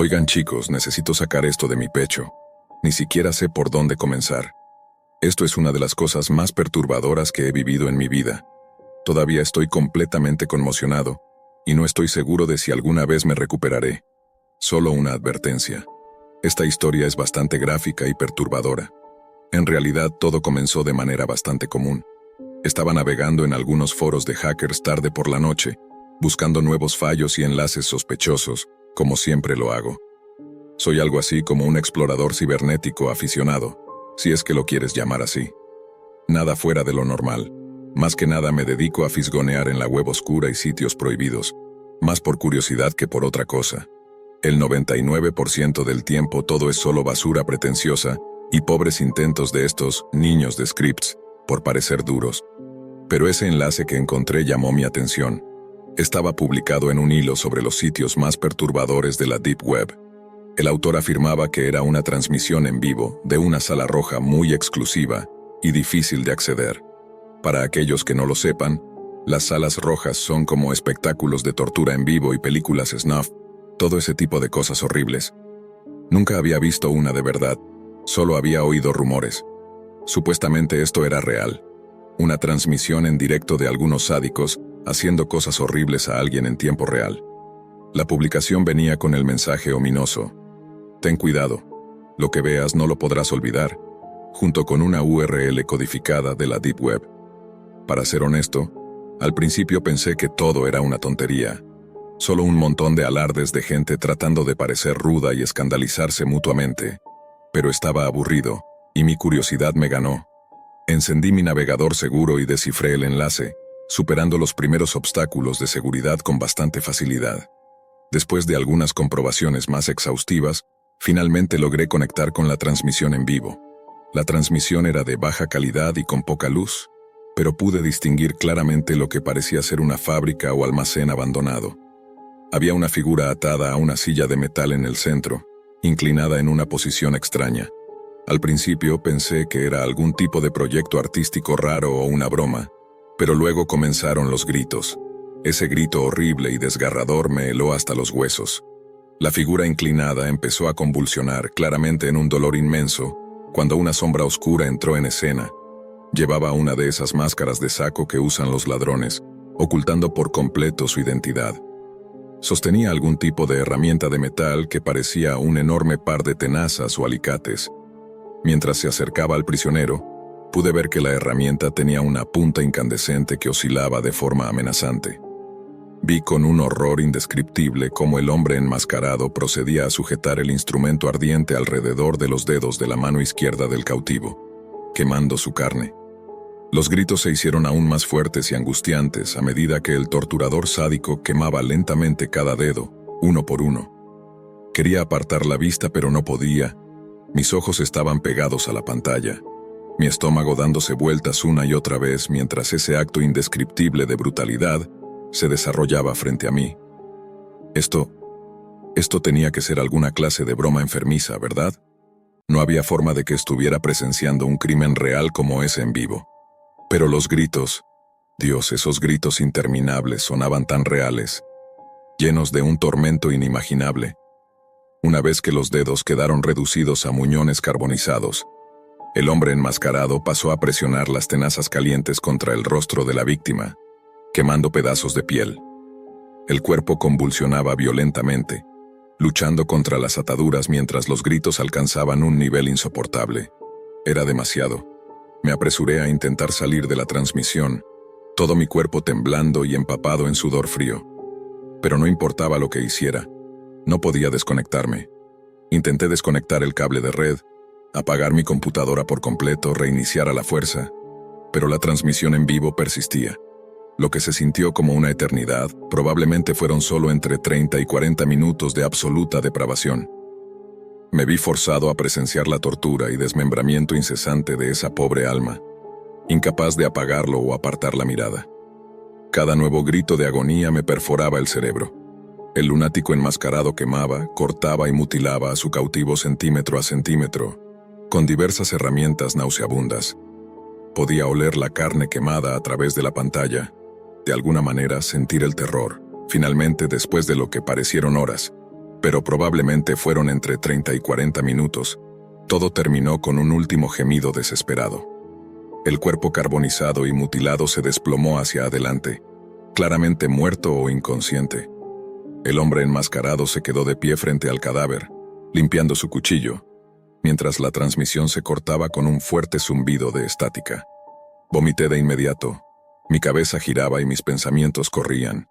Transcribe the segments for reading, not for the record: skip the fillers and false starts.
Oigan chicos, necesito sacar esto de mi pecho. Ni siquiera sé por dónde comenzar. Esto es una de las cosas más perturbadoras que he vivido en mi vida. Todavía estoy completamente conmocionado, y no estoy seguro de si alguna vez me recuperaré. Solo una advertencia. Esta historia es bastante gráfica y perturbadora. En realidad todo comenzó de manera bastante común. Estaba navegando en algunos foros de hackers tarde por la noche, buscando nuevos fallos y enlaces sospechosos, como siempre lo hago. Soy algo así como un explorador cibernético aficionado, si es que lo quieres llamar así. Nada fuera de lo normal. Más que nada me dedico a fisgonear en la web oscura y sitios prohibidos, más por curiosidad que por otra cosa. El 99% del tiempo todo es solo basura pretenciosa y pobres intentos de estos niños de scripts, por parecer duros. Pero ese enlace que encontré llamó mi atención. Estaba publicado en un hilo sobre los sitios más perturbadores de la Deep Web. El autor afirmaba que era una transmisión en vivo de una sala roja muy exclusiva y difícil de acceder. Para aquellos que no lo sepan, las salas rojas son como espectáculos de tortura en vivo y películas snuff, todo ese tipo de cosas horribles. Nunca había visto una de verdad, solo había oído rumores. Supuestamente esto era real. Una transmisión en directo de algunos sádicos haciendo cosas horribles a alguien en tiempo real. La publicación venía con el mensaje ominoso: ten cuidado, lo que veas no lo podrás olvidar, junto con una URL codificada de la Deep Web. Para ser honesto, al principio pensé que todo era una tontería, solo un montón de alardes de gente tratando de parecer ruda y escandalizarse mutuamente. Pero estaba aburrido, y mi curiosidad me ganó. Encendí mi navegador seguro y descifré el enlace, superando los primeros obstáculos de seguridad con bastante facilidad. Después de algunas comprobaciones más exhaustivas, finalmente logré conectar con la transmisión en vivo. La transmisión era de baja calidad y con poca luz, pero pude distinguir claramente lo que parecía ser una fábrica o almacén abandonado. Había una figura atada a una silla de metal en el centro, inclinada en una posición extraña. Al principio pensé que era algún tipo de proyecto artístico raro o una broma, pero luego comenzaron los gritos. Ese grito horrible y desgarrador me heló hasta los huesos. La figura inclinada empezó a convulsionar, claramente en un dolor inmenso, cuando una sombra oscura entró en escena. Llevaba una de esas máscaras de saco que usan los ladrones, ocultando por completo su identidad. Sostenía algún tipo de herramienta de metal que parecía un enorme par de tenazas o alicates. Mientras se acercaba al prisionero, pude ver que la herramienta tenía una punta incandescente que oscilaba de forma amenazante. Vi con un horror indescriptible cómo el hombre enmascarado procedía a sujetar el instrumento ardiente alrededor de los dedos de la mano izquierda del cautivo, quemando su carne. Los gritos se hicieron aún más fuertes y angustiantes a medida que el torturador sádico quemaba lentamente cada dedo, uno por uno. Quería apartar la vista pero no podía. Mis ojos estaban pegados a la pantalla, mi estómago dándose vueltas una y otra vez mientras ese acto indescriptible de brutalidad se desarrollaba frente a mí. Esto tenía que ser alguna clase de broma enfermiza, ¿verdad? No había forma de que estuviera presenciando un crimen real como ese en vivo. Pero los gritos, Dios, esos gritos interminables sonaban tan reales, llenos de un tormento inimaginable. Una vez que los dedos quedaron reducidos a muñones carbonizados, el hombre enmascarado pasó a presionar las tenazas calientes contra el rostro de la víctima, quemando pedazos de piel. El cuerpo convulsionaba violentamente, luchando contra las ataduras mientras los gritos alcanzaban un nivel insoportable. Era demasiado. Me apresuré a intentar salir de la transmisión, todo mi cuerpo temblando y empapado en sudor frío. Pero no importaba lo que hiciera, no podía desconectarme. Intenté desconectar el cable de red, apagar mi computadora por completo, reiniciar a la fuerza, pero la transmisión en vivo persistía. Lo que se sintió como una eternidad, probablemente fueron solo entre 30 y 40 minutos de absoluta depravación. Me vi forzado a presenciar la tortura y desmembramiento incesante de esa pobre alma, incapaz de apagarlo o apartar la mirada. Cada nuevo grito de agonía me perforaba el cerebro. El lunático enmascarado quemaba, cortaba y mutilaba a su cautivo centímetro a centímetro, con diversas herramientas nauseabundas. Podía oler la carne quemada a través de la pantalla, de alguna manera sentir el terror. Finalmente, después de lo que parecieron horas, pero probablemente fueron entre 30 y 40 minutos. Todo terminó con un último gemido desesperado. El cuerpo carbonizado y mutilado se desplomó hacia adelante, claramente muerto o inconsciente. El hombre enmascarado se quedó de pie frente al cadáver, limpiando su cuchillo, mientras la transmisión se cortaba con un fuerte zumbido de estática. Vomité de inmediato. Mi cabeza giraba y mis pensamientos corrían.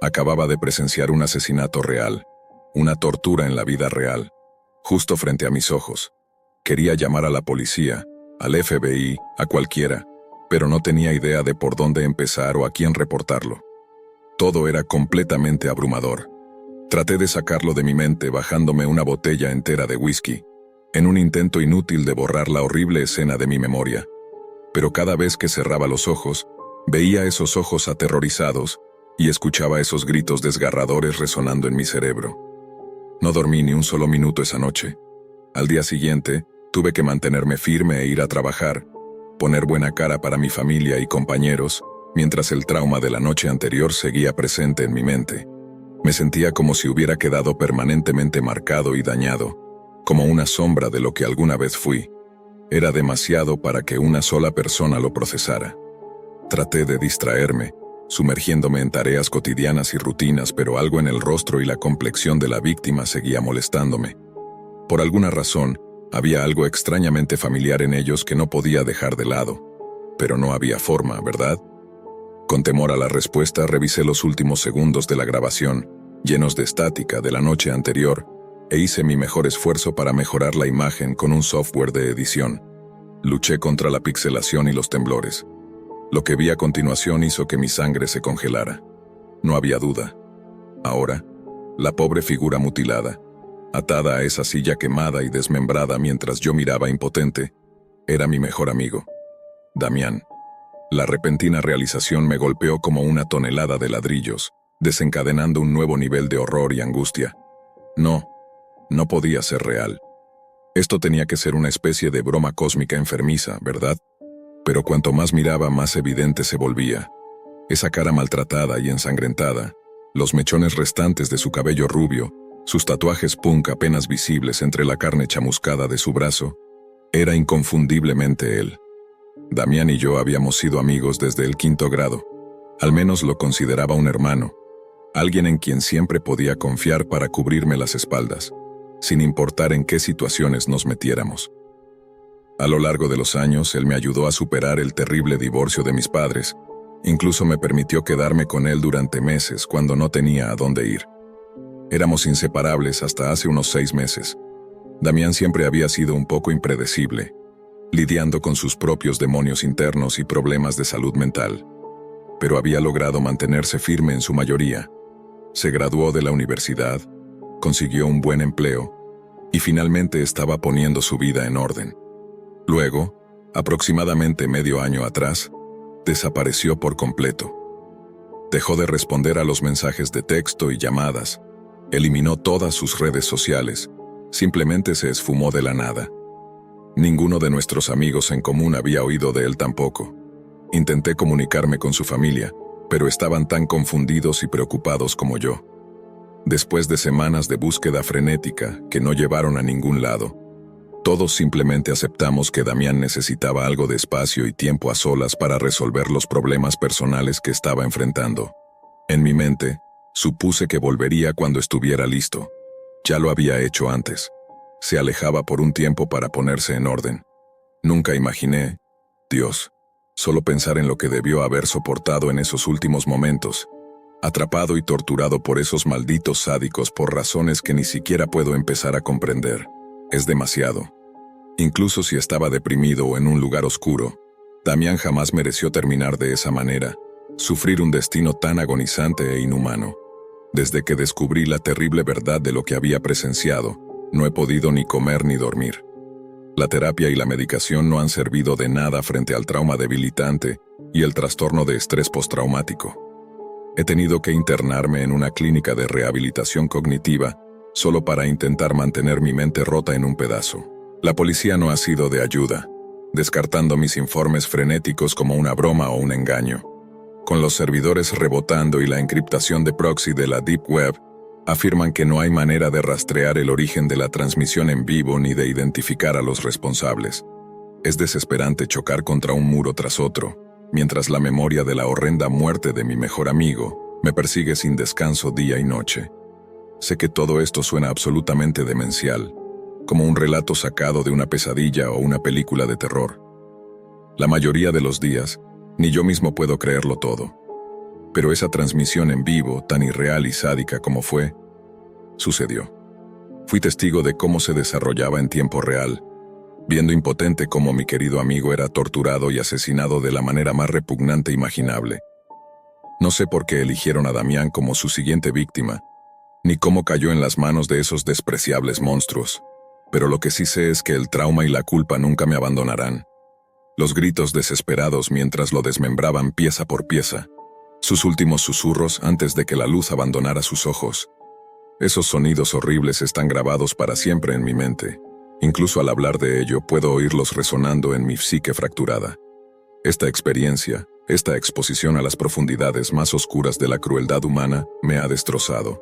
Acababa de presenciar un asesinato real, una tortura en la vida real, justo frente a mis ojos. Quería llamar a la policía, al FBI, a cualquiera, pero no tenía idea de por dónde empezar o a quién reportarlo. Todo era completamente abrumador. Traté de sacarlo de mi mente bajándome una botella entera de whisky, en un intento inútil de borrar la horrible escena de mi memoria. Pero cada vez que cerraba los ojos, veía esos ojos aterrorizados y escuchaba esos gritos desgarradores resonando en mi cerebro. No dormí ni un solo minuto esa noche. Al día siguiente, tuve que mantenerme firme e ir a trabajar, poner buena cara para mi familia y compañeros, mientras el trauma de la noche anterior seguía presente en mi mente. Me sentía como si hubiera quedado permanentemente marcado y dañado, como una sombra de lo que alguna vez fui. Era demasiado para que una sola persona lo procesara. Traté de distraerme, sumergiéndome en tareas cotidianas y rutinas, pero algo en el rostro y la complexión de la víctima seguía molestándome. Por alguna razón, había algo extrañamente familiar en ellos que no podía dejar de lado. Pero no había forma, ¿verdad? Con temor a la respuesta, revisé los últimos segundos de la grabación, llenos de estática de la noche anterior, e hice mi mejor esfuerzo para mejorar la imagen con un software de edición. Luché contra la pixelación y los temblores. Lo que vi a continuación hizo que mi sangre se congelara. No había duda. Ahora, la pobre figura mutilada, atada a esa silla quemada y desmembrada mientras yo miraba impotente, era mi mejor amigo, Damián. La repentina realización me golpeó como una tonelada de ladrillos, desencadenando un nuevo nivel de horror y angustia. No podía ser real. Esto tenía que ser una especie de broma cósmica enfermiza, ¿verdad? Pero cuanto más miraba, más evidente se volvía. Esa cara maltratada y ensangrentada, los mechones restantes de su cabello rubio, sus tatuajes punk apenas visibles entre la carne chamuscada de su brazo, era inconfundiblemente él. Damián y yo habíamos sido amigos desde el 5º grado. Al menos lo consideraba un hermano, alguien en quien siempre podía confiar para cubrirme las espaldas, sin importar en qué situaciones nos metiéramos. A lo largo de los años, él me ayudó a superar el terrible divorcio de mis padres. Incluso me permitió quedarme con él durante meses cuando no tenía a dónde ir. Éramos inseparables hasta hace unos 6 meses. Damián siempre había sido un poco impredecible, lidiando con sus propios demonios internos y problemas de salud mental. Pero había logrado mantenerse firme en su mayoría. Se graduó de la universidad, consiguió un buen empleo y finalmente estaba poniendo su vida en orden. Luego, aproximadamente medio año atrás, desapareció por completo. Dejó de responder a los mensajes de texto y llamadas, eliminó todas sus redes sociales, simplemente se esfumó de la nada. Ninguno de nuestros amigos en común había oído de él tampoco. Intenté comunicarme con su familia, pero estaban tan confundidos y preocupados como yo. Después de semanas de búsqueda frenética que no llevaron a ningún lado, todos simplemente aceptamos que Damián necesitaba algo de espacio y tiempo a solas para resolver los problemas personales que estaba enfrentando. En mi mente, supuse que volvería cuando estuviera listo. Ya lo había hecho antes. Se alejaba por un tiempo para ponerse en orden. Nunca imaginé, Dios, solo pensar en lo que debió haber soportado en esos últimos momentos, atrapado y torturado por esos malditos sádicos por razones que ni siquiera puedo empezar a comprender. Es demasiado. Incluso si estaba deprimido o en un lugar oscuro, Damián jamás mereció terminar de esa manera, sufrir un destino tan agonizante e inhumano. Desde que descubrí la terrible verdad de lo que había presenciado, no he podido ni comer ni dormir. La terapia y la medicación no han servido de nada frente al trauma debilitante y el trastorno de estrés postraumático. He tenido que internarme en una clínica de rehabilitación cognitiva solo para intentar mantener mi mente rota en un pedazo. La policía no ha sido de ayuda, descartando mis informes frenéticos como una broma o un engaño. Con los servidores rebotando y la encriptación de proxy de la Deep Web, Afirman que no hay manera de rastrear el origen de la transmisión en vivo ni de identificar a los responsables. Es desesperante chocar contra un muro tras otro, mientras la memoria de la horrenda muerte de mi mejor amigo me persigue sin descanso día y noche. Sé que todo esto suena absolutamente demencial, como un relato sacado de una pesadilla o una película de terror. La mayoría de los días, ni yo mismo puedo creerlo todo. Pero esa transmisión en vivo, tan irreal y sádica como fue, sucedió. Fui testigo de cómo se desarrollaba en tiempo real, viendo impotente cómo mi querido amigo era torturado y asesinado de la manera más repugnante imaginable. No sé por qué eligieron a Damián como su siguiente víctima, ni cómo cayó en las manos de esos despreciables monstruos, pero lo que sí sé es que el trauma y la culpa nunca me abandonarán. Los gritos desesperados mientras lo desmembraban pieza por pieza, sus últimos susurros antes de que la luz abandonara sus ojos. Esos sonidos horribles están grabados para siempre en mi mente. Incluso al hablar de ello puedo oírlos resonando en mi psique fracturada. Esta experiencia, esta exposición a las profundidades más oscuras de la crueldad humana, me ha destrozado.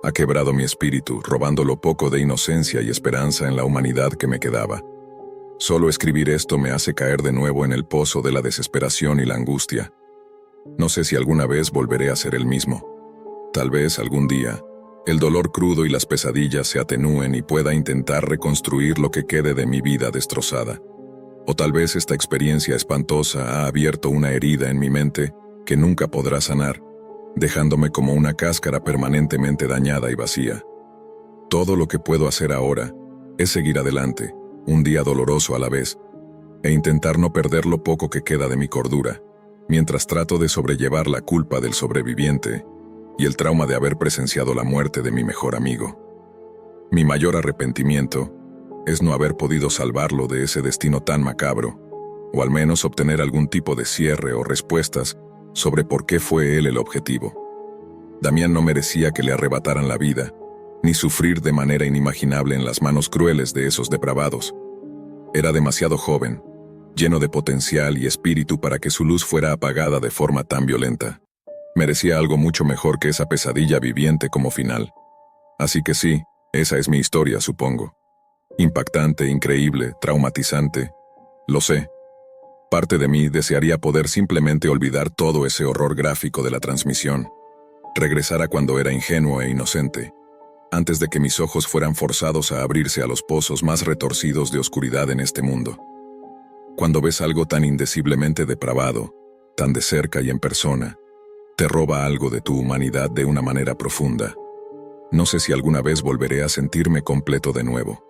Ha quebrado mi espíritu, robando lo poco de inocencia y esperanza en la humanidad que me quedaba. Solo escribir esto me hace caer de nuevo en el pozo de la desesperación y la angustia. No sé si alguna vez volveré a ser el mismo. Tal vez algún día, el dolor crudo y las pesadillas se atenúen y pueda intentar reconstruir lo que quede de mi vida destrozada. O tal vez esta experiencia espantosa ha abierto una herida en mi mente que nunca podrá sanar, dejándome como una cáscara permanentemente dañada y vacía. Todo lo que puedo hacer ahora es seguir adelante, un día doloroso a la vez, e intentar no perder lo poco que queda de mi cordura, mientras trato de sobrellevar la culpa del sobreviviente y el trauma de haber presenciado la muerte de mi mejor amigo. Mi mayor arrepentimiento es no haber podido salvarlo de ese destino tan macabro, o al menos obtener algún tipo de cierre o respuestas sobre por qué fue él el objetivo. Damián no merecía que le arrebataran la vida, ni sufrir de manera inimaginable en las manos crueles de esos depravados. Era demasiado joven, lleno de potencial y espíritu para que su luz fuera apagada de forma tan violenta. Merecía algo mucho mejor que esa pesadilla viviente como final. Así que sí, esa es mi historia, supongo. Impactante, increíble, traumatizante. Lo sé. Parte de mí desearía poder simplemente olvidar todo ese horror gráfico de la transmisión. Regresar a cuando era ingenuo e inocente, antes de que mis ojos fueran forzados a abrirse a los pozos más retorcidos de oscuridad en este mundo. Cuando ves algo tan indeciblemente depravado, tan de cerca y en persona, te roba algo de tu humanidad de una manera profunda. No sé si alguna vez volveré a sentirme completo de nuevo.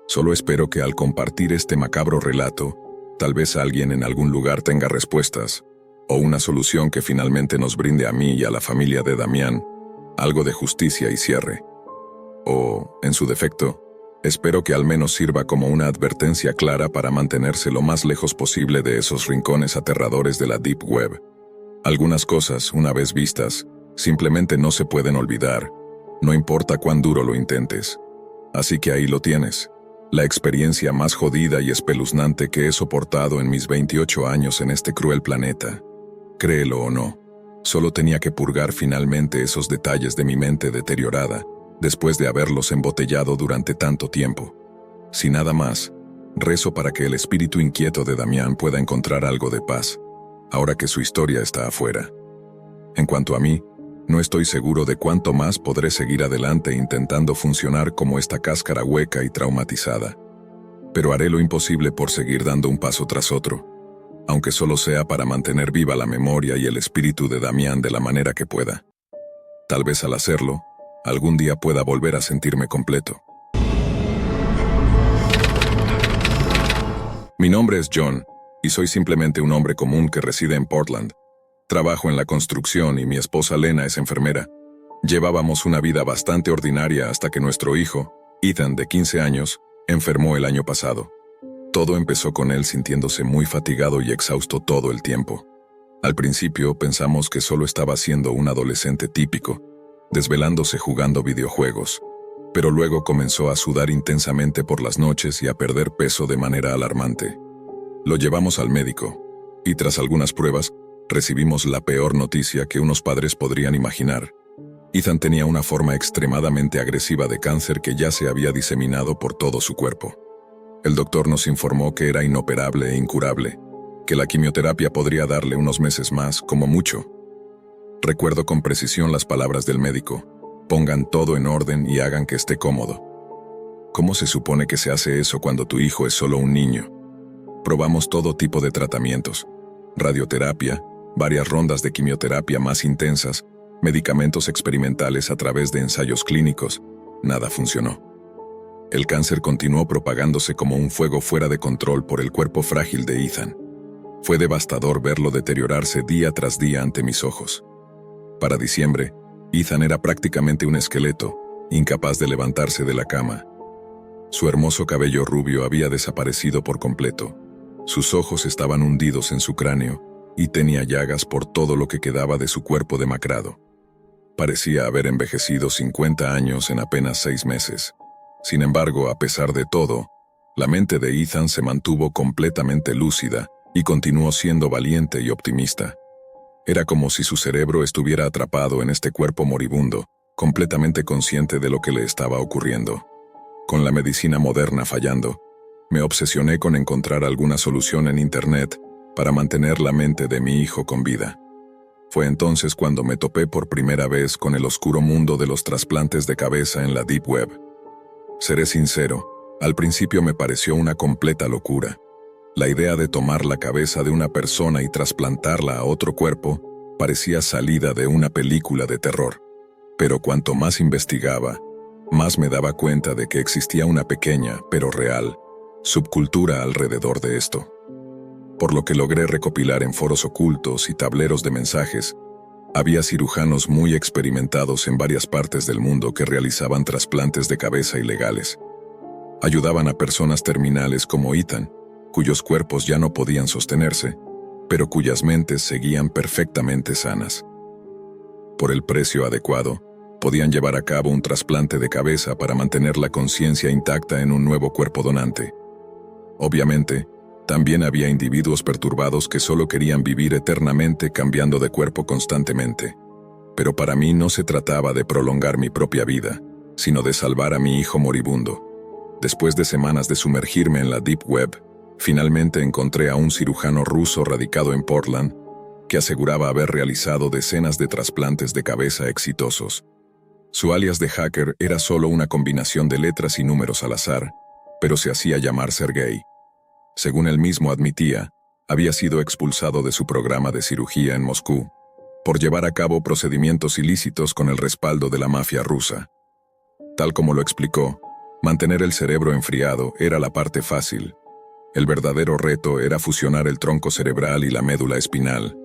Solo espero que al compartir este macabro relato, tal vez alguien en algún lugar tenga respuestas, o una solución que finalmente nos brinde a mí y a la familia de Damián algo de justicia y cierre. O, en su defecto, espero que al menos sirva como una advertencia clara para mantenerse lo más lejos posible de esos rincones aterradores de la Deep Web. Algunas cosas, una vez vistas, simplemente no se pueden olvidar, no importa cuán duro lo intentes. Así que ahí lo tienes, la experiencia más jodida y espeluznante que he soportado en mis 28 años en este cruel planeta. Créelo o no, solo tenía que purgar finalmente esos detalles de mi mente deteriorada, después de haberlos embotellado durante tanto tiempo. Sin nada más, rezo para que el espíritu inquieto de Damián pueda encontrar algo de paz, ahora que su historia está afuera. En cuanto a mí, no estoy seguro de cuánto más podré seguir adelante intentando funcionar como esta cáscara hueca y traumatizada. Pero haré lo imposible por seguir dando un paso tras otro, aunque solo sea para mantener viva la memoria y el espíritu de Damián de la manera que pueda. Tal vez al hacerlo, algún día pueda volver a sentirme completo. Mi nombre es John, y soy simplemente un hombre común que reside en Portland. Trabajo en la construcción y mi esposa Lena es enfermera. Llevábamos una vida bastante ordinaria hasta que nuestro hijo, Ethan, de 15 años, enfermó el año pasado. Todo empezó con él sintiéndose muy fatigado y exhausto todo el tiempo. Al principio pensamos que solo estaba siendo un adolescente típico, desvelándose jugando videojuegos, pero luego comenzó a sudar intensamente por las noches y a perder peso de manera alarmante. Lo llevamos al médico, y tras algunas pruebas, recibimos la peor noticia que unos padres podrían imaginar. Ethan tenía una forma extremadamente agresiva de cáncer que ya se había diseminado por todo su cuerpo. El doctor nos informó que era inoperable e incurable, que la quimioterapia podría darle unos meses más, como mucho. Recuerdo con precisión las palabras del médico: pongan todo en orden y hagan que esté cómodo. ¿Cómo se supone que se hace eso cuando tu hijo es solo un niño? Probamos todo tipo de tratamientos: radioterapia, varias rondas de quimioterapia más intensas, medicamentos experimentales a través de ensayos clínicos. Nada funcionó. El cáncer continuó propagándose como un fuego fuera de control por el cuerpo frágil de Ethan. Fue devastador verlo deteriorarse día tras día ante mis ojos. Para diciembre, Ethan era prácticamente un esqueleto, incapaz de levantarse de la cama. Su hermoso cabello rubio había desaparecido por completo. Sus ojos estaban hundidos en su cráneo y tenía llagas por todo lo que quedaba de su cuerpo demacrado. Parecía haber envejecido 50 años en apenas 6 meses. Sin embargo, a pesar de todo, la mente de Ethan se mantuvo completamente lúcida y continuó siendo valiente y optimista. Era como si su cerebro estuviera atrapado en este cuerpo moribundo, completamente consciente de lo que le estaba ocurriendo. Con la medicina moderna fallando, me obsesioné con encontrar alguna solución en Internet para mantener la mente de mi hijo con vida. Fue entonces cuando me topé por primera vez con el oscuro mundo de los trasplantes de cabeza en la Deep Web. Seré sincero, al principio me pareció una completa locura. La idea de tomar la cabeza de una persona y trasplantarla a otro cuerpo parecía salida de una película de terror. Pero cuanto más investigaba, más me daba cuenta de que existía una pequeña, pero real, subcultura alrededor de esto. Por lo que logré recopilar en foros ocultos y tableros de mensajes, había cirujanos muy experimentados en varias partes del mundo que realizaban trasplantes de cabeza ilegales. Ayudaban a personas terminales como Ethan, cuyos cuerpos ya no podían sostenerse, pero cuyas mentes seguían perfectamente sanas. Por el precio adecuado, podían llevar a cabo un trasplante de cabeza para mantener la conciencia intacta en un nuevo cuerpo donante. Obviamente, también había individuos perturbados que solo querían vivir eternamente cambiando de cuerpo constantemente. Pero para mí no se trataba de prolongar mi propia vida, sino de salvar a mi hijo moribundo. Después de semanas de sumergirme en la Deep Web, finalmente encontré a un cirujano ruso radicado en Portland que aseguraba haber realizado decenas de trasplantes de cabeza exitosos. Su alias de hacker era solo una combinación de letras y números al azar, pero se hacía llamar Sergei. Según él mismo admitía, había sido expulsado de su programa de cirugía en Moscú por llevar a cabo procedimientos ilícitos con el respaldo de la mafia rusa. Tal como lo explicó, mantener el cerebro enfriado era la parte fácil. El verdadero reto era fusionar el tronco cerebral y la médula espinal,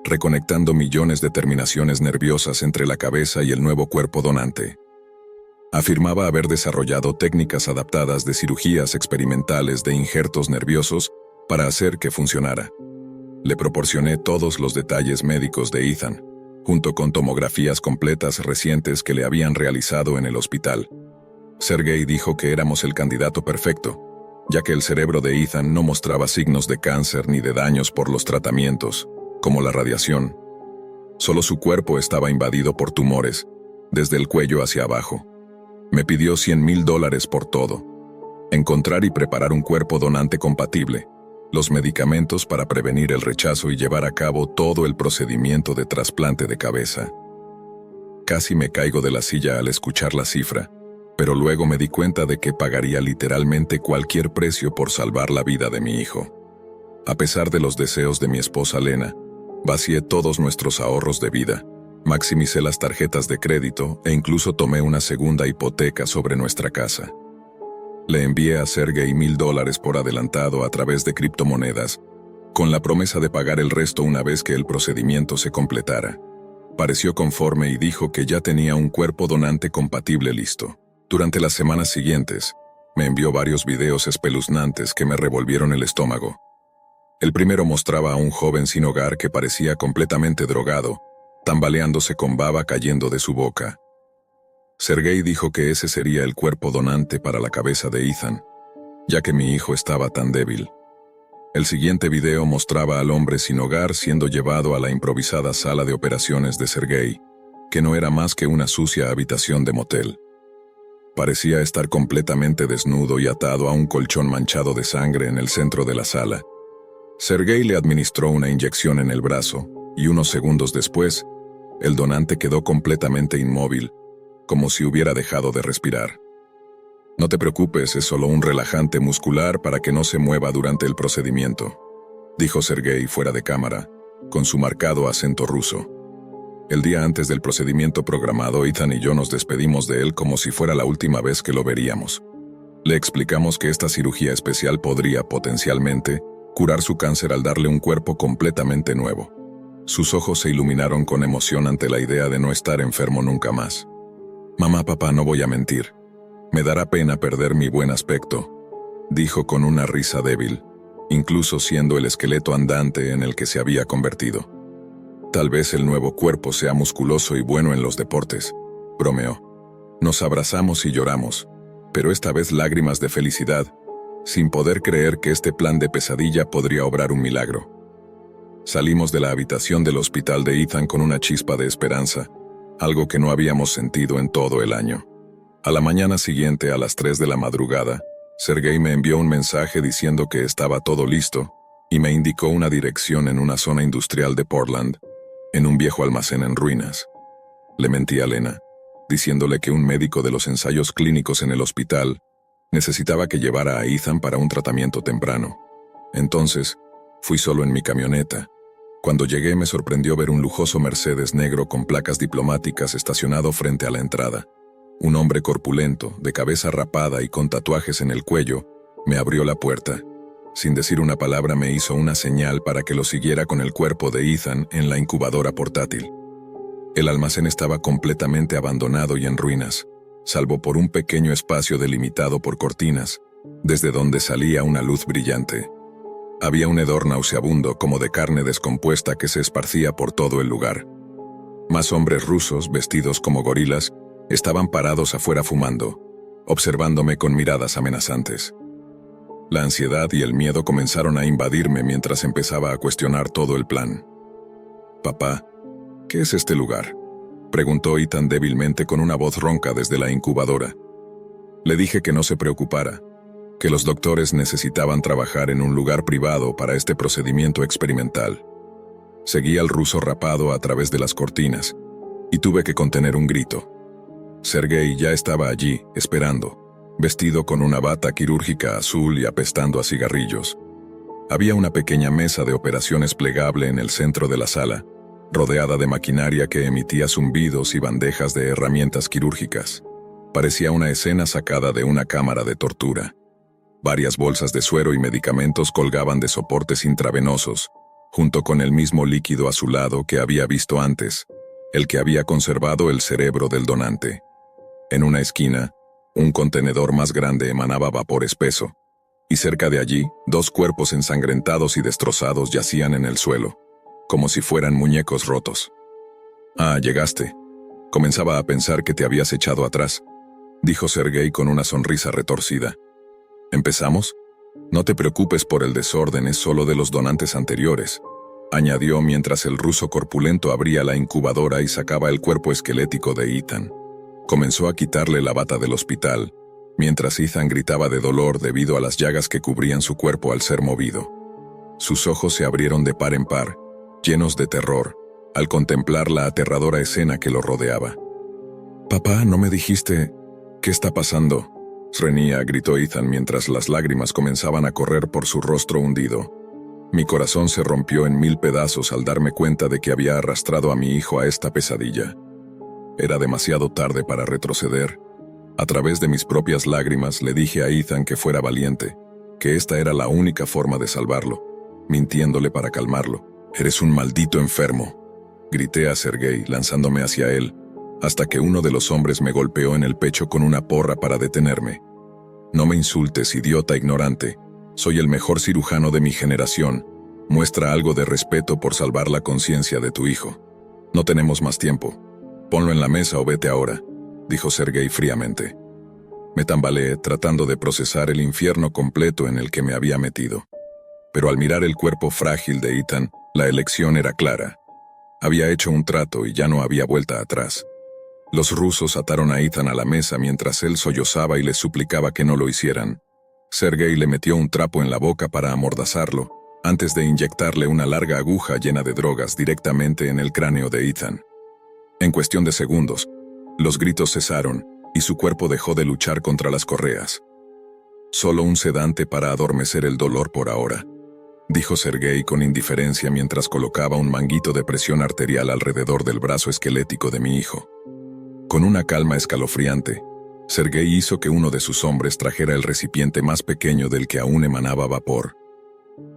reconectando millones de terminaciones nerviosas entre la cabeza y el nuevo cuerpo donante. Afirmaba haber desarrollado técnicas adaptadas de cirugías experimentales de injertos nerviosos para hacer que funcionara. Le proporcioné todos los detalles médicos de Ethan, junto con tomografías completas recientes que le habían realizado en el hospital. Sergei dijo que éramos el candidato perfecto, ya que el cerebro de Ethan no mostraba signos de cáncer ni de daños por los tratamientos, como la radiación. Solo su cuerpo estaba invadido por tumores, desde el cuello hacia abajo. Me pidió $100,000 por todo: encontrar y preparar un cuerpo donante compatible, los medicamentos para prevenir el rechazo y llevar a cabo todo el procedimiento de trasplante de cabeza. Casi me caigo de la silla al escuchar la cifra, pero luego me di cuenta de que pagaría literalmente cualquier precio por salvar la vida de mi hijo. A pesar de los deseos de mi esposa Lena, vacié todos nuestros ahorros de vida, maximicé las tarjetas de crédito e incluso tomé una segunda hipoteca sobre nuestra casa. Le envié a Sergei $1,000 por adelantado a través de criptomonedas, con la promesa de pagar el resto una vez que el procedimiento se completara. Pareció conforme y dijo que ya tenía un cuerpo donante compatible listo. Durante las semanas siguientes, me envió varios videos espeluznantes que me revolvieron el estómago. El primero mostraba a un joven sin hogar que parecía completamente drogado, tambaleándose con baba cayendo de su boca. Sergei dijo que ese sería el cuerpo donante para la cabeza de Ethan, ya que mi hijo estaba tan débil. El siguiente video mostraba al hombre sin hogar siendo llevado a la improvisada sala de operaciones de Sergei, que no era más que una sucia habitación de motel. Parecía estar completamente desnudo y atado a un colchón manchado de sangre en el centro de la sala. Sergei le administró una inyección en el brazo, y unos segundos después, el donante quedó completamente inmóvil, como si hubiera dejado de respirar. No te preocupes, es solo un relajante muscular para que no se mueva durante el procedimiento, dijo Sergei fuera de cámara, con su marcado acento ruso. El día antes del procedimiento programado, Ethan y yo nos despedimos de él como si fuera la última vez que lo veríamos. Le explicamos que esta cirugía especial podría, potencialmente, curar su cáncer al darle un cuerpo completamente nuevo. Sus ojos se iluminaron con emoción ante la idea de no estar enfermo nunca más. Mamá, papá, no voy a mentir. Me dará pena perder mi buen aspecto, dijo con una risa débil, incluso siendo el esqueleto andante en el que se había convertido. Tal vez el nuevo cuerpo sea musculoso y bueno en los deportes, bromeó. Nos abrazamos y lloramos, pero esta vez lágrimas de felicidad, sin poder creer que este plan de pesadilla podría obrar un milagro. Salimos de la habitación del hospital de Ethan con una chispa de esperanza, algo que no habíamos sentido en todo el año. A la mañana siguiente, a las 3 de la madrugada, Sergei me envió un mensaje diciendo que estaba todo listo y me indicó una dirección en una zona industrial de Portland, en un viejo almacén en ruinas. Le mentí a Lena, diciéndole que un médico de los ensayos clínicos en el hospital necesitaba que llevara a Ethan para un tratamiento temprano. Entonces, fui solo en mi camioneta. Cuando llegué me sorprendió ver un lujoso Mercedes negro con placas diplomáticas estacionado frente a la entrada. Un hombre corpulento, de cabeza rapada y con tatuajes en el cuello, me abrió la puerta. Sin decir una palabra me hizo una señal para que lo siguiera con el cuerpo de Ethan en la incubadora portátil. El almacén estaba completamente abandonado y en ruinas, salvo por un pequeño espacio delimitado por cortinas, desde donde salía una luz brillante. Había un hedor nauseabundo como de carne descompuesta que se esparcía por todo el lugar. Más hombres rusos, vestidos como gorilas, estaban parados afuera fumando, observándome con miradas amenazantes. La ansiedad y el miedo comenzaron a invadirme mientras empezaba a cuestionar todo el plan. «Papá, ¿qué es este lugar?», preguntó Ethan débilmente con una voz ronca desde la incubadora. Le dije que no se preocupara, que los doctores necesitaban trabajar en un lugar privado para este procedimiento experimental. Seguí al ruso rapado a través de las cortinas, y tuve que contener un grito. Sergei ya estaba allí, esperando, vestido con una bata quirúrgica azul y apestando a cigarrillos. Había una pequeña mesa de operaciones plegable en el centro de la sala, rodeada de maquinaria que emitía zumbidos y bandejas de herramientas quirúrgicas. Parecía una escena sacada de una cámara de tortura. Varias bolsas de suero y medicamentos colgaban de soportes intravenosos, junto con el mismo líquido azulado que había visto antes, el que había conservado el cerebro del donante. En una esquina, un contenedor más grande emanaba vapor espeso, y cerca de allí, 2 cuerpos ensangrentados y destrozados yacían en el suelo, como si fueran muñecos rotos. «Ah, llegaste. Comenzaba a pensar que te habías echado atrás», dijo Sergei con una sonrisa retorcida. «¿Empezamos? No te preocupes por el desorden, es solo de los donantes anteriores», añadió mientras el ruso corpulento abría la incubadora y sacaba el cuerpo esquelético de Ethan. Comenzó a quitarle la bata del hospital, mientras Ethan gritaba de dolor debido a las llagas que cubrían su cuerpo al ser movido. Sus ojos se abrieron de par en par, llenos de terror, al contemplar la aterradora escena que lo rodeaba. «Papá, ¿no me dijiste? ¿Qué está pasando?», reñía, gritó Ethan mientras las lágrimas comenzaban a correr por su rostro hundido. Mi corazón se rompió en 1000 pedazos al darme cuenta de que había arrastrado a mi hijo a esta pesadilla. Era demasiado tarde para retroceder. A través de mis propias lágrimas le dije a Ethan que fuera valiente, que esta era la única forma de salvarlo, mintiéndole para calmarlo. «Eres un maldito enfermo», grité a Sergei lanzándome hacia él, hasta que uno de los hombres me golpeó en el pecho con una porra para detenerme. «No me insultes, idiota ignorante. Soy el mejor cirujano de mi generación. Muestra algo de respeto por salvar la conciencia de tu hijo. No tenemos más tiempo. Ponlo en la mesa o vete ahora», dijo Sergei fríamente. Me tambaleé tratando de procesar el infierno completo en el que me había metido. Pero al mirar el cuerpo frágil de Ethan, la elección era clara. Había hecho un trato y ya no había vuelta atrás. Los rusos ataron a Ethan a la mesa mientras él sollozaba y les suplicaba que no lo hicieran. Sergei le metió un trapo en la boca para amordazarlo, antes de inyectarle una larga aguja llena de drogas directamente en el cráneo de Ethan. En cuestión de segundos, los gritos cesaron y su cuerpo dejó de luchar contra las correas. «Solo un sedante para adormecer el dolor por ahora», dijo Sergei con indiferencia mientras colocaba un manguito de presión arterial alrededor del brazo esquelético de mi hijo. Con una calma escalofriante, Sergei hizo que uno de sus hombres trajera el recipiente más pequeño del que aún emanaba vapor.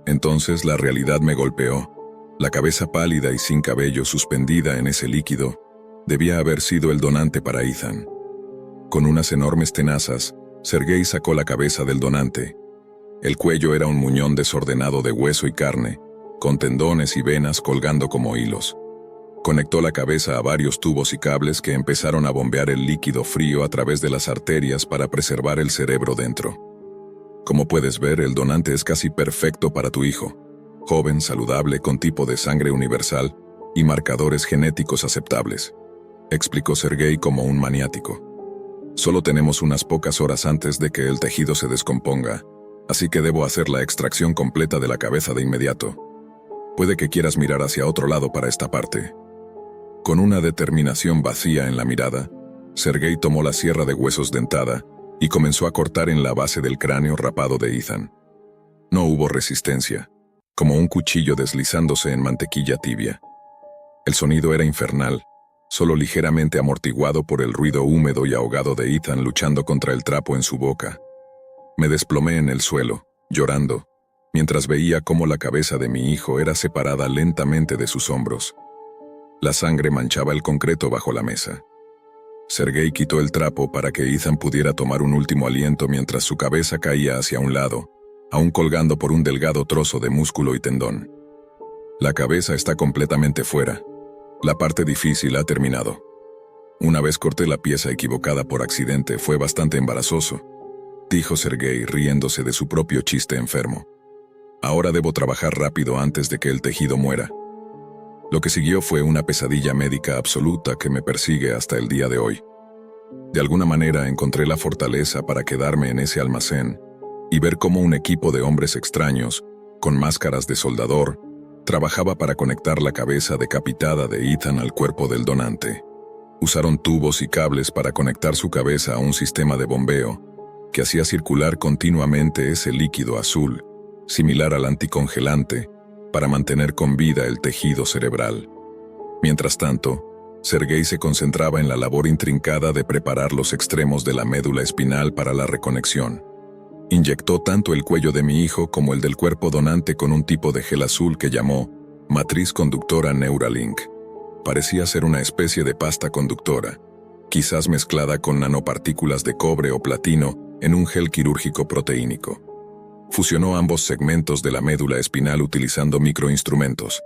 Entonces la realidad me golpeó. La cabeza pálida y sin cabello suspendida en ese líquido debía haber sido el donante para Ethan. Con unas enormes tenazas, Sergei sacó la cabeza del donante. El cuello era un muñón desordenado de hueso y carne, con tendones y venas colgando como hilos. Conectó la cabeza a varios tubos y cables que empezaron a bombear el líquido frío a través de las arterias para preservar el cerebro dentro. Como puedes ver, el donante es casi perfecto para tu hijo. Joven, saludable, con tipo de sangre universal y marcadores genéticos aceptables, explicó Sergei como un maniático. Solo tenemos unas pocas horas antes de que el tejido se descomponga, así que debo hacer la extracción completa de la cabeza de inmediato. Puede que quieras mirar hacia otro lado para esta parte. Con una determinación vacía en la mirada, Sergei tomó la sierra de huesos dentada y comenzó a cortar en la base del cráneo rapado de Ethan. No hubo resistencia, como un cuchillo deslizándose en mantequilla tibia. El sonido era infernal, solo ligeramente amortiguado por el ruido húmedo y ahogado de Ethan luchando contra el trapo en su boca. Me desplomé en el suelo, llorando, mientras veía cómo la cabeza de mi hijo era separada lentamente de sus hombros. La sangre manchaba el concreto bajo la mesa. Sergei quitó el trapo para que Ethan pudiera tomar un último aliento mientras su cabeza caía hacia un lado, aún colgando por un delgado trozo de músculo y tendón. La cabeza está completamente fuera. La parte difícil ha terminado. Una vez corté la pieza equivocada por accidente, fue bastante embarazoso, dijo Sergei riéndose de su propio chiste enfermo. Ahora debo trabajar rápido antes de que el tejido muera. Lo que siguió fue una pesadilla médica absoluta que me persigue hasta el día de hoy. De alguna manera encontré la fortaleza para quedarme en ese almacén y ver cómo un equipo de hombres extraños, con máscaras de soldador, trabajaba para conectar la cabeza decapitada de Ethan al cuerpo del donante. Usaron tubos y cables para conectar su cabeza a un sistema de bombeo que hacía circular continuamente ese líquido azul, similar al anticongelante, para mantener con vida el tejido cerebral. Mientras tanto, Sergei se concentraba en la labor intrincada de preparar los extremos de la médula espinal para la reconexión. Inyectó tanto el cuello de mi hijo como el del cuerpo donante con un tipo de gel azul que llamó matriz conductora Neuralink. Parecía ser una especie de pasta conductora, quizás mezclada con nanopartículas de cobre o platino en un gel quirúrgico proteínico. Fusionó ambos segmentos de la médula espinal utilizando microinstrumentos.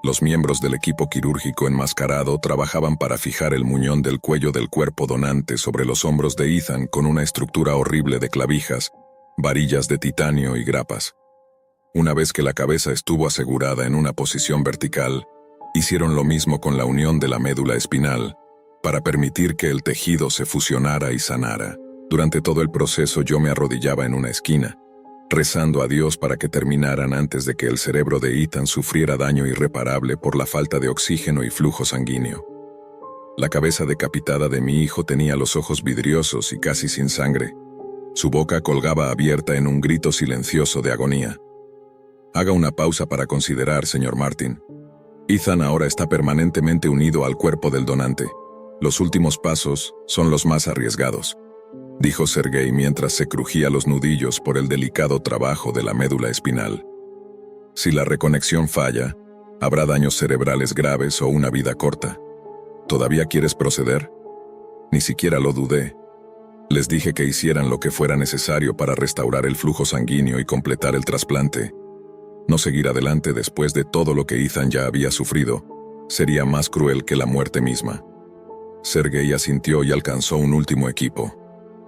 Los miembros del equipo quirúrgico enmascarado trabajaban para fijar el muñón del cuello del cuerpo donante sobre los hombros de Ethan con una estructura horrible de clavijas, varillas de titanio y grapas. Una vez que la cabeza estuvo asegurada en una posición vertical, hicieron lo mismo con la unión de la médula espinal, para permitir que el tejido se fusionara y sanara. Durante todo el proceso yo me arrodillaba en una esquina, rezando a Dios para que terminaran antes de que el cerebro de Ethan sufriera daño irreparable por la falta de oxígeno y flujo sanguíneo. La cabeza decapitada de mi hijo tenía los ojos vidriosos y casi sin sangre. Su boca colgaba abierta en un grito silencioso de agonía. Haga una pausa para considerar, señor Martin. Ethan ahora está permanentemente unido al cuerpo del donante. Los últimos pasos son los más arriesgados, dijo Sergei mientras se crujía los nudillos por el delicado trabajo de la médula espinal. Si la reconexión falla, habrá daños cerebrales graves o una vida corta. ¿Todavía quieres proceder? Ni siquiera lo dudé. Les dije que hicieran lo que fuera necesario para restaurar el flujo sanguíneo y completar el trasplante. No seguir adelante después de todo lo que Ethan ya había sufrido sería más cruel que la muerte misma. Sergei asintió y alcanzó un último equipo.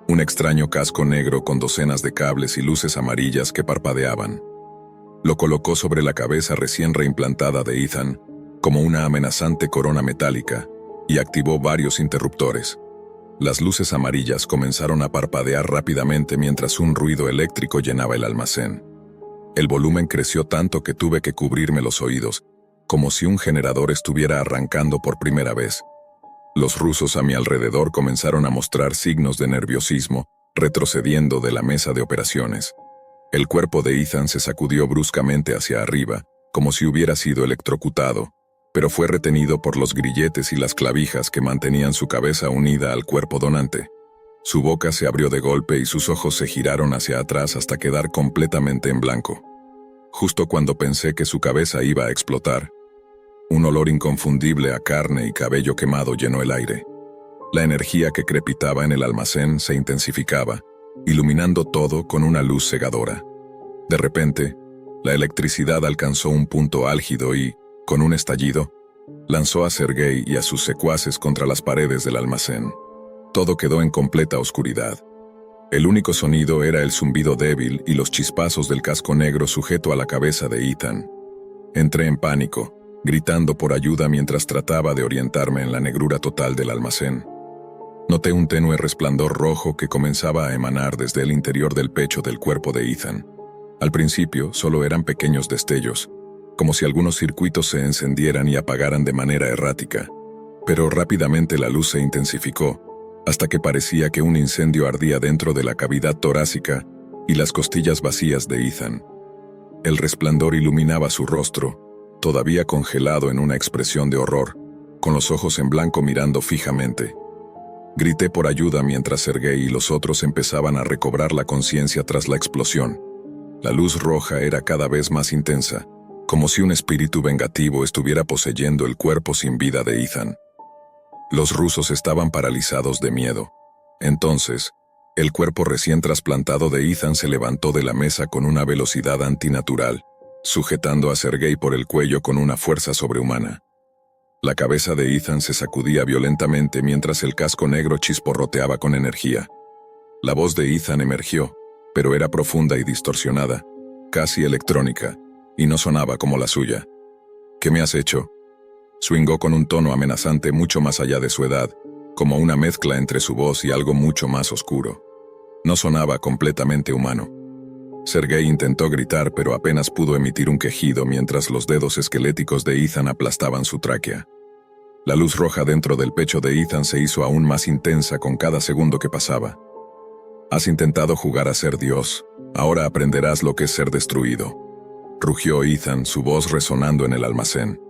Un extraño casco negro con docenas de cables y luces amarillas que parpadeaban. Lo colocó sobre la cabeza recién reimplantada de Ethan, como una amenazante corona metálica, y activó varios interruptores. Las luces amarillas comenzaron a parpadear rápidamente mientras un ruido eléctrico llenaba el almacén. El volumen creció tanto que tuve que cubrirme los oídos, como si un generador estuviera arrancando por primera vez. Los rusos a mi alrededor comenzaron a mostrar signos de nerviosismo, retrocediendo de la mesa de operaciones. El cuerpo de Ethan se sacudió bruscamente hacia arriba, como si hubiera sido electrocutado, pero fue retenido por los grilletes y las clavijas que mantenían su cabeza unida al cuerpo donante. Su boca se abrió de golpe y sus ojos se giraron hacia atrás hasta quedar completamente en blanco. Justo cuando pensé que su cabeza iba a explotar, un olor inconfundible a carne y cabello quemado llenó el aire. La energía que crepitaba en el almacén se intensificaba, iluminando todo con una luz cegadora. De repente, la electricidad alcanzó un punto álgido y, con un estallido, lanzó a Sergei y a sus secuaces contra las paredes del almacén. Todo quedó en completa oscuridad. El único sonido era el zumbido débil y los chispazos del casco negro sujeto a la cabeza de Ethan. Entré en pánico, gritando por ayuda mientras trataba de orientarme en la negrura total del almacén. Noté un tenue resplandor rojo que comenzaba a emanar desde el interior del pecho del cuerpo de Ethan. Al principio solo eran pequeños destellos, como si algunos circuitos se encendieran y apagaran de manera errática. Pero rápidamente la luz se intensificó, hasta que parecía que un incendio ardía dentro de la cavidad torácica y las costillas vacías de Ethan. El resplandor iluminaba su rostro, todavía congelado en una expresión de horror, con los ojos en blanco mirando fijamente. Grité por ayuda mientras Sergei y los otros empezaban a recobrar la conciencia tras la explosión. La luz roja era cada vez más intensa, como si un espíritu vengativo estuviera poseyendo el cuerpo sin vida de Ethan. Los rusos estaban paralizados de miedo. Entonces, el cuerpo recién trasplantado de Ethan se levantó de la mesa con una velocidad antinatural, sujetando a Sergei por el cuello con una fuerza sobrehumana. La cabeza de Ethan se sacudía violentamente mientras el casco negro chisporroteaba con energía. La voz de Ethan emergió, pero era profunda y distorsionada, casi electrónica, y no sonaba como la suya. ¿Qué me has hecho?, swingó con un tono amenazante mucho más allá de su edad, como una mezcla entre su voz y algo mucho más oscuro. No sonaba completamente humano. Sergei intentó gritar, pero apenas pudo emitir un quejido mientras los dedos esqueléticos de Ethan aplastaban su tráquea. La luz roja dentro del pecho de Ethan se hizo aún más intensa con cada segundo que pasaba. Has intentado jugar a ser Dios, ahora aprenderás lo que es ser destruido, rugió Ethan, su voz resonando en el almacén.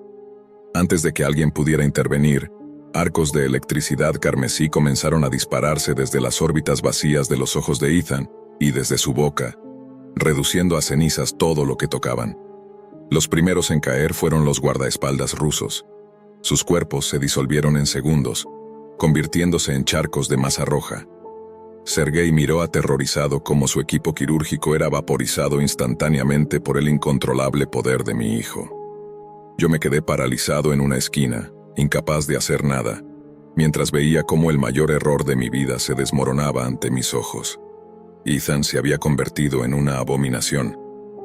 Antes de que alguien pudiera intervenir, arcos de electricidad carmesí comenzaron a dispararse desde las órbitas vacías de los ojos de Ethan y desde su boca, reduciendo a cenizas todo lo que tocaban. Los primeros en caer fueron los guardaespaldas rusos. Sus cuerpos se disolvieron en segundos, convirtiéndose en charcos de masa roja. Sergei miró aterrorizado cómo su equipo quirúrgico era vaporizado instantáneamente por el incontrolable poder de mi hijo. Yo me quedé paralizado en una esquina, incapaz de hacer nada, mientras veía cómo el mayor error de mi vida se desmoronaba ante mis ojos. Ethan se había convertido en una abominación,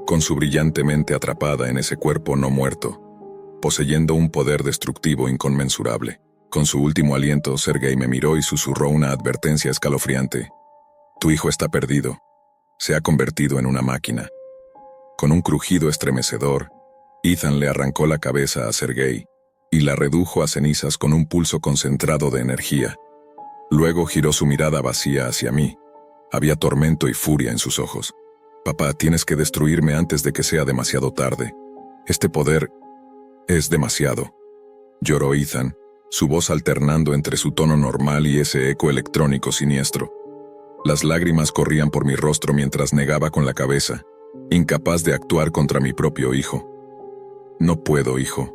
con su brillante mente atrapada en ese cuerpo no muerto, poseyendo un poder destructivo inconmensurable. Con su último aliento, Sergei me miró y susurró una advertencia escalofriante. Tu hijo está perdido. Se ha convertido en una máquina. Con un crujido estremecedor, Ethan le arrancó la cabeza a Sergei y la redujo a cenizas con un pulso concentrado de energía. Luego giró su mirada vacía hacia mí. Había tormento y furia en sus ojos. Papá, tienes que destruirme antes de que sea demasiado tarde. Este poder es demasiado. Lloró Ethan, su voz alternando entre su tono normal y ese eco electrónico siniestro. Las lágrimas corrían por mi rostro mientras negaba con la cabeza, incapaz de actuar contra mi propio hijo. No puedo, hijo.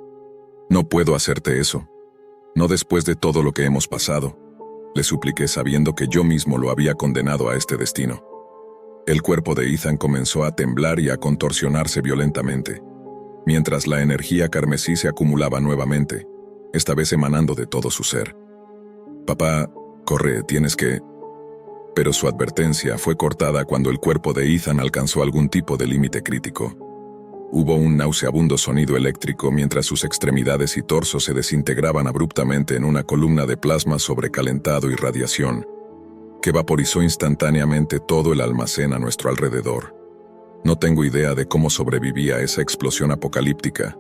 No puedo hacerte eso. No después de todo lo que hemos pasado, le supliqué sabiendo que yo mismo lo había condenado a este destino. El cuerpo de Ethan comenzó a temblar y a contorsionarse violentamente, mientras la energía carmesí se acumulaba nuevamente, esta vez emanando de todo su ser. Papá, corre, tienes que... Pero su advertencia fue cortada cuando el cuerpo de Ethan alcanzó algún tipo de límite crítico. Hubo un nauseabundo sonido eléctrico mientras sus extremidades y torso se desintegraban abruptamente en una columna de plasma sobrecalentado y radiación, que vaporizó instantáneamente todo el almacén a nuestro alrededor. No tengo idea de cómo sobreviví a esa explosión apocalíptica,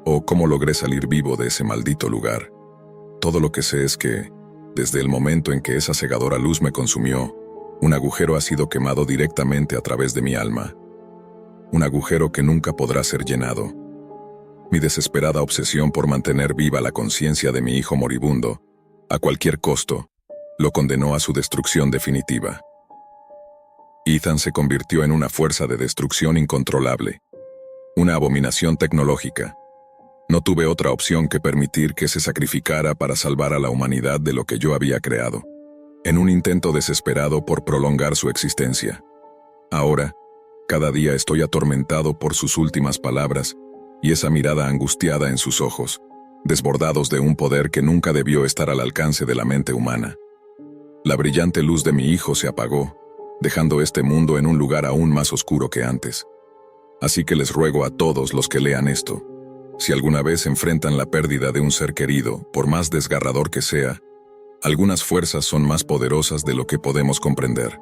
o cómo logré salir vivo de ese maldito lugar. Todo lo que sé es que, desde el momento en que esa cegadora luz me consumió, un agujero ha sido quemado directamente a través de mi alma. Un agujero que nunca podrá ser llenado. Mi desesperada obsesión por mantener viva la conciencia de mi hijo moribundo, a cualquier costo, lo condenó a su destrucción definitiva. Ethan se convirtió en una fuerza de destrucción incontrolable, una abominación tecnológica. No tuve otra opción que permitir que se sacrificara para salvar a la humanidad de lo que yo había creado, en un intento desesperado por prolongar su existencia. Ahora, cada día estoy atormentado por sus últimas palabras y esa mirada angustiada en sus ojos, desbordados de un poder que nunca debió estar al alcance de la mente humana. La brillante luz de mi hijo se apagó, dejando este mundo en un lugar aún más oscuro que antes. Así que les ruego a todos los que lean esto, si alguna vez enfrentan la pérdida de un ser querido, por más desgarrador que sea, algunas fuerzas son más poderosas de lo que podemos comprender.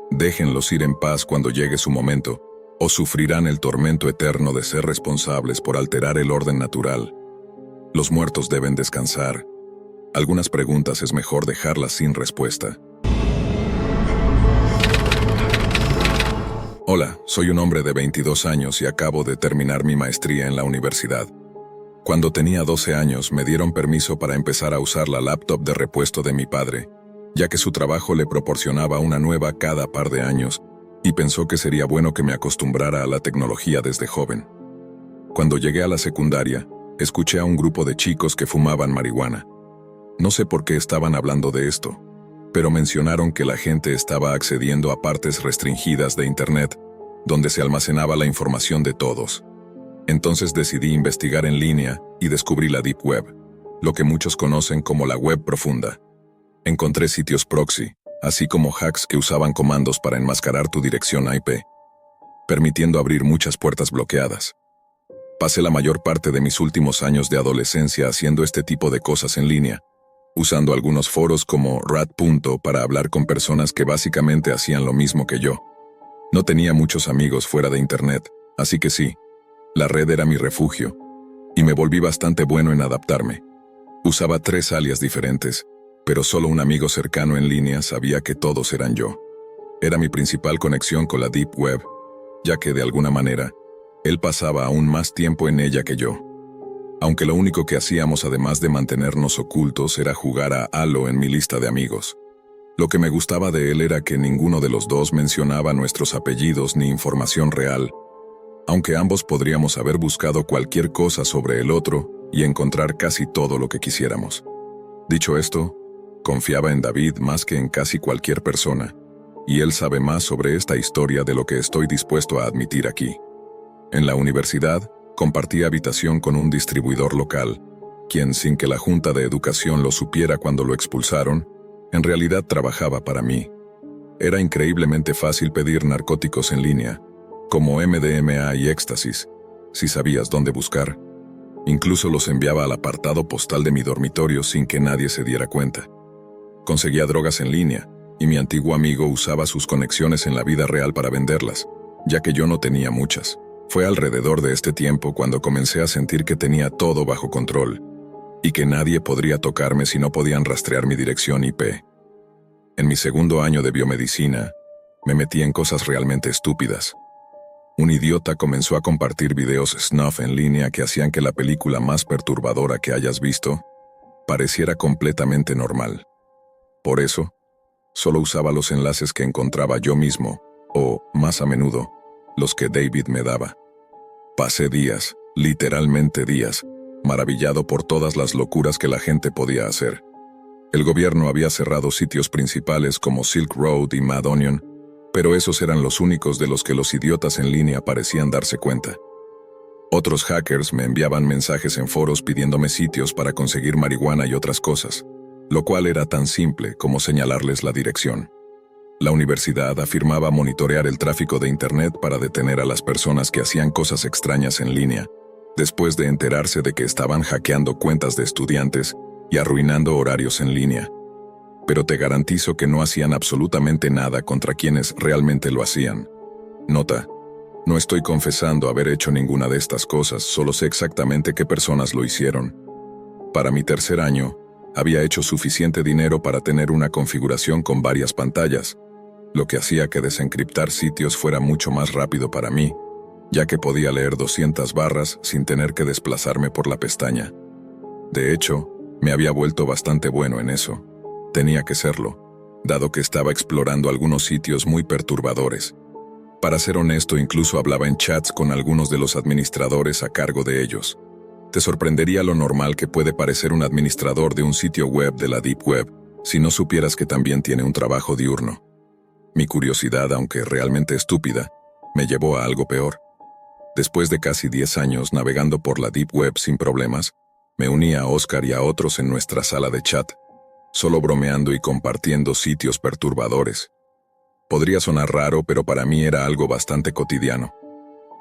Déjenlos ir en paz cuando llegue su momento, o sufrirán el tormento eterno de ser responsables por alterar el orden natural. Los muertos deben descansar. Algunas preguntas es mejor dejarlas sin respuesta. Hola, soy un hombre de 22 años y acabo de terminar mi maestría en la universidad. Cuando tenía 12 años me dieron permiso para empezar a usar la laptop de repuesto de mi padre, ya que su trabajo le proporcionaba una nueva cada par de años, y pensó que sería bueno que me acostumbrara a la tecnología desde joven. Cuando llegué a la secundaria, escuché a un grupo de chicos que fumaban marihuana. No sé por qué estaban hablando de esto, pero mencionaron que la gente estaba accediendo a partes restringidas de Internet, donde se almacenaba la información de todos. Entonces decidí investigar en línea y descubrí la Deep Web, lo que muchos conocen como la web profunda. Encontré sitios proxy, así como hacks que usaban comandos para enmascarar tu dirección IP, permitiendo abrir muchas puertas bloqueadas. Pasé la mayor parte de mis últimos años de adolescencia haciendo este tipo de cosas en línea, usando algunos foros como Rat. Para hablar con personas que básicamente hacían lo mismo que yo. No tenía muchos amigos fuera de Internet, así que sí, la red era mi refugio, y me volví bastante bueno en adaptarme. Usaba 3 alias diferentes, pero solo un amigo cercano en línea sabía que todos eran yo. Era mi principal conexión con la Deep Web, ya que de alguna manera, él pasaba aún más tiempo en ella que yo. Aunque lo único que hacíamos además de mantenernos ocultos era jugar a Halo en mi lista de amigos. Lo que me gustaba de él era que ninguno de los dos mencionaba nuestros apellidos ni información real, aunque ambos podríamos haber buscado cualquier cosa sobre el otro y encontrar casi todo lo que quisiéramos. Dicho esto, confiaba en David más que en casi cualquier persona, y él sabe más sobre esta historia de lo que estoy dispuesto a admitir aquí. En la universidad, compartí habitación con un distribuidor local, quien, sin que la Junta de Educación lo supiera cuando lo expulsaron, en realidad trabajaba para mí. Era increíblemente fácil pedir narcóticos en línea, como MDMA y éxtasis, si sabías dónde buscar. Incluso los enviaba al apartado postal de mi dormitorio sin que nadie se diera cuenta. Conseguía drogas en línea, y mi antiguo amigo usaba sus conexiones en la vida real para venderlas, ya que yo no tenía muchas. Fue alrededor de este tiempo cuando comencé a sentir que tenía todo bajo control, y que nadie podría tocarme si no podían rastrear mi dirección IP. En mi segundo año de biomedicina, me metí en cosas realmente estúpidas. Un idiota comenzó a compartir videos snuff en línea que hacían que la película más perturbadora que hayas visto pareciera completamente normal. Por eso, solo usaba los enlaces que encontraba yo mismo, o, más a menudo, los que David me daba. Pasé días, literalmente días, maravillado por todas las locuras que la gente podía hacer. El gobierno había cerrado sitios principales como Silk Road y Mad Onion, pero esos eran los únicos de los que los idiotas en línea parecían darse cuenta. Otros hackers me enviaban mensajes en foros pidiéndome sitios para conseguir marihuana y otras cosas, lo cual era tan simple como señalarles la dirección. La universidad afirmaba monitorear el tráfico de Internet para detener a las personas que hacían cosas extrañas en línea, después de enterarse de que estaban hackeando cuentas de estudiantes y arruinando horarios en línea. Pero te garantizo que no hacían absolutamente nada contra quienes realmente lo hacían. Nota: no estoy confesando haber hecho ninguna de estas cosas, solo sé exactamente qué personas lo hicieron. Para mi tercer año, había hecho suficiente dinero para tener una configuración con varias pantallas, lo que hacía que desencriptar sitios fuera mucho más rápido para mí, ya que podía leer 200 barras sin tener que desplazarme por la pestaña. De hecho, me había vuelto bastante bueno en eso. Tenía que serlo, dado que estaba explorando algunos sitios muy perturbadores. Para ser honesto, incluso hablaba en chats con algunos de los administradores a cargo de ellos. Te sorprendería lo normal que puede parecer un administrador de un sitio web de la Deep Web, si no supieras que también tiene un trabajo diurno. Mi curiosidad, aunque realmente estúpida, me llevó a algo peor. Después de casi 10 años navegando por la Deep Web sin problemas, me uní a Oscar y a otros en nuestra sala de chat, solo bromeando y compartiendo sitios perturbadores. Podría sonar raro, pero para mí era algo bastante cotidiano.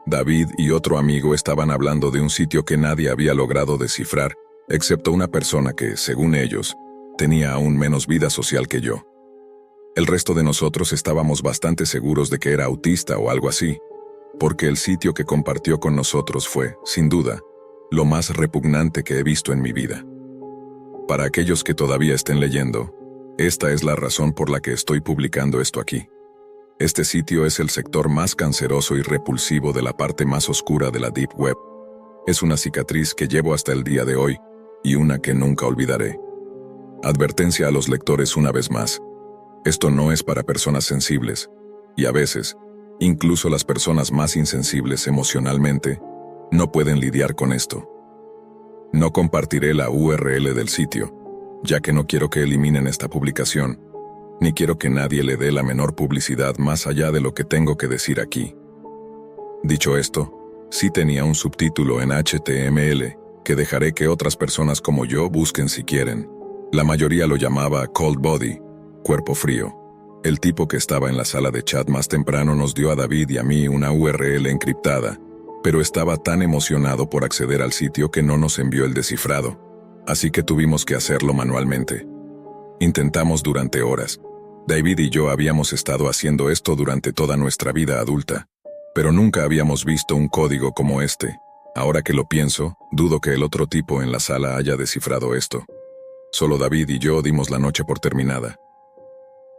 David y otro amigo estaban hablando de un sitio que nadie había logrado descifrar, excepto una persona que, según ellos, tenía aún menos vida social que yo. El resto de nosotros estábamos bastante seguros de que era autista o algo así, porque el sitio que compartió con nosotros fue, sin duda, lo más repugnante que he visto en mi vida. Para aquellos que todavía estén leyendo, esta es la razón por la que estoy publicando esto aquí. Este sitio es el sector más canceroso y repulsivo de la parte más oscura de la Deep Web. Es una cicatriz que llevo hasta el día de hoy, y una que nunca olvidaré. Advertencia a los lectores una vez más. Esto no es para personas sensibles, y a veces, incluso las personas más insensibles emocionalmente, no pueden lidiar con esto. No compartiré la URL del sitio, ya que no quiero que eliminen esta publicación, ni quiero que nadie le dé la menor publicidad más allá de lo que tengo que decir aquí. Dicho esto, sí tenía un subtítulo en HTML, que dejaré que otras personas como yo busquen si quieren. La mayoría lo llamaba Cold Body, cuerpo frío. El tipo que estaba en la sala de chat más temprano nos dio a David y a mí una URL encriptada, pero estaba tan emocionado por acceder al sitio que no nos envió el descifrado, así que tuvimos que hacerlo manualmente. Intentamos durante horas. David y yo habíamos estado haciendo esto durante toda nuestra vida adulta, pero nunca habíamos visto un código como este. Ahora que lo pienso, dudo que el otro tipo en la sala haya descifrado esto. Solo David y yo dimos la noche por terminada.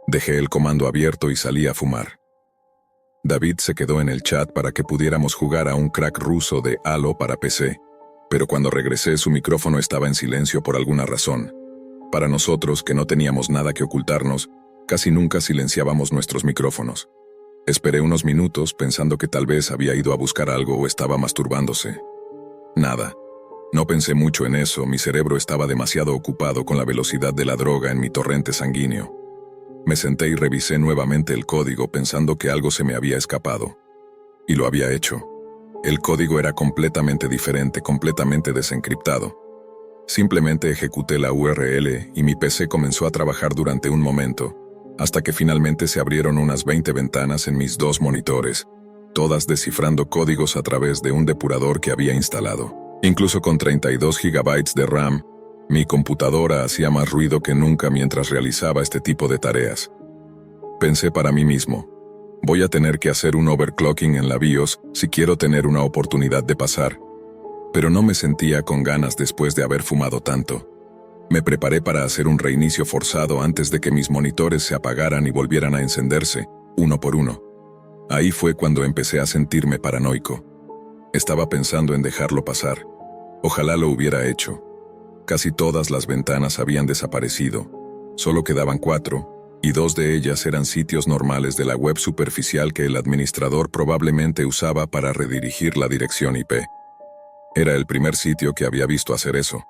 Dejé el comando abierto y salí a fumar. David se quedó en el chat para que pudiéramos jugar a un crack ruso de Halo para PC, pero cuando regresé su micrófono estaba en silencio por alguna razón. Para nosotros, que no teníamos nada que ocultarnos, casi nunca silenciábamos nuestros micrófonos. Esperé unos minutos pensando que tal vez había ido a buscar algo o estaba masturbándose. Nada. No pensé mucho en eso, mi cerebro estaba demasiado ocupado con la velocidad de la droga en mi torrente sanguíneo. Me senté y revisé nuevamente el código pensando que algo se me había escapado. Y lo había hecho. El código era completamente diferente, completamente desencriptado. Simplemente ejecuté la URL y mi PC comenzó a trabajar durante un momento, hasta que finalmente se abrieron unas 20 ventanas en mis dos monitores, todas descifrando códigos a través de un depurador que había instalado. Incluso con 32 GB de RAM, mi computadora hacía más ruido que nunca mientras realizaba este tipo de tareas. Pensé para mí mismo, voy a tener que hacer un overclocking en la BIOS si quiero tener una oportunidad de pasar. Pero no me sentía con ganas después de haber fumado tanto. Me preparé para hacer un reinicio forzado antes de que mis monitores se apagaran y volvieran a encenderse, uno por uno. Ahí fue cuando empecé a sentirme paranoico. Estaba pensando en dejarlo pasar. Ojalá lo hubiera hecho. Casi todas las ventanas habían desaparecido. Solo quedaban 4, y 2 de ellas eran sitios normales de la web superficial que el administrador probablemente usaba para redirigir la dirección IP. Era el primer sitio que había visto hacer eso.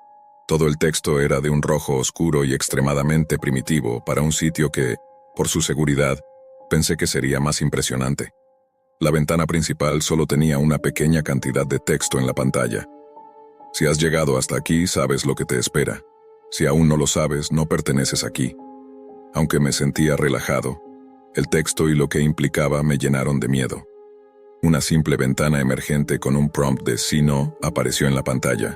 Todo el texto era de un rojo oscuro y extremadamente primitivo para un sitio que, por su seguridad, pensé que sería más impresionante. La ventana principal solo tenía una pequeña cantidad de texto en la pantalla. Si has llegado hasta aquí, sabes lo que te espera. Si aún no lo sabes, no perteneces aquí. Aunque me sentía relajado, El texto y lo que implicaba me llenaron de miedo. Una simple ventana emergente con un prompt de sí no apareció en la pantalla.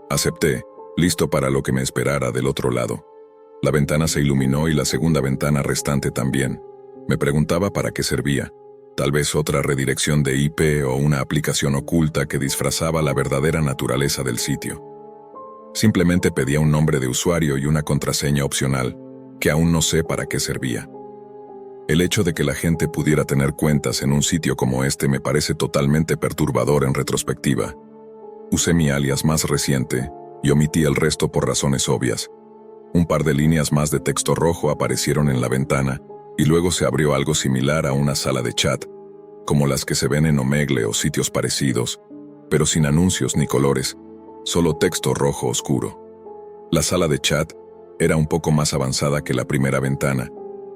Acepté, listo para lo que me esperara del otro lado. La ventana se iluminó y la segunda ventana restante también. Me preguntaba para qué servía. Tal vez otra redirección de IP o una aplicación oculta que disfrazaba la verdadera naturaleza del sitio. Simplemente pedía un nombre de usuario y una contraseña opcional, que aún no sé para qué servía. El hecho de que la gente pudiera tener cuentas en un sitio como este me parece totalmente perturbador en retrospectiva. Usé mi alias más reciente y omití el resto por razones obvias. Un par de líneas más de texto rojo aparecieron en la ventana y luego se abrió algo similar a una sala de chat, como las que se ven en Omegle o sitios parecidos, pero sin anuncios ni colores, solo texto rojo oscuro. La sala de chat era un poco más avanzada que la primera ventana,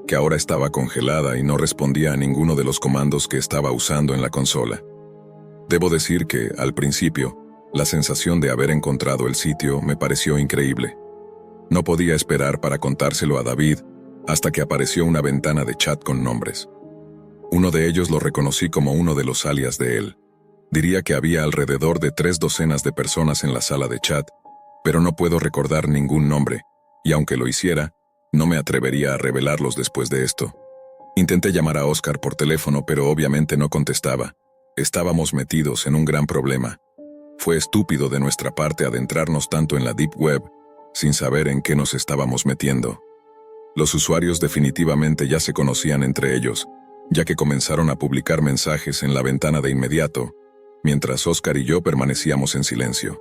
que ahora estaba congelada y no respondía a ninguno de los comandos que estaba usando en la consola. Debo decir que, al principio, la sensación de haber encontrado el sitio me pareció increíble. No podía esperar para contárselo a David hasta que apareció una ventana de chat con nombres. Uno de ellos lo reconocí como uno de los alias de él. Diría que había alrededor de 3 docenas de personas en la sala de chat, pero no puedo recordar ningún nombre, y aunque lo hiciera, no me atrevería a revelarlos después de esto. Intenté llamar a Oscar por teléfono, pero obviamente no contestaba. Estábamos metidos en un gran problema. Fue estúpido de nuestra parte adentrarnos tanto en la Deep Web, sin saber en qué nos estábamos metiendo. Los usuarios definitivamente ya se conocían entre ellos, ya que comenzaron a publicar mensajes en la ventana de inmediato, mientras Oscar y yo permanecíamos en silencio.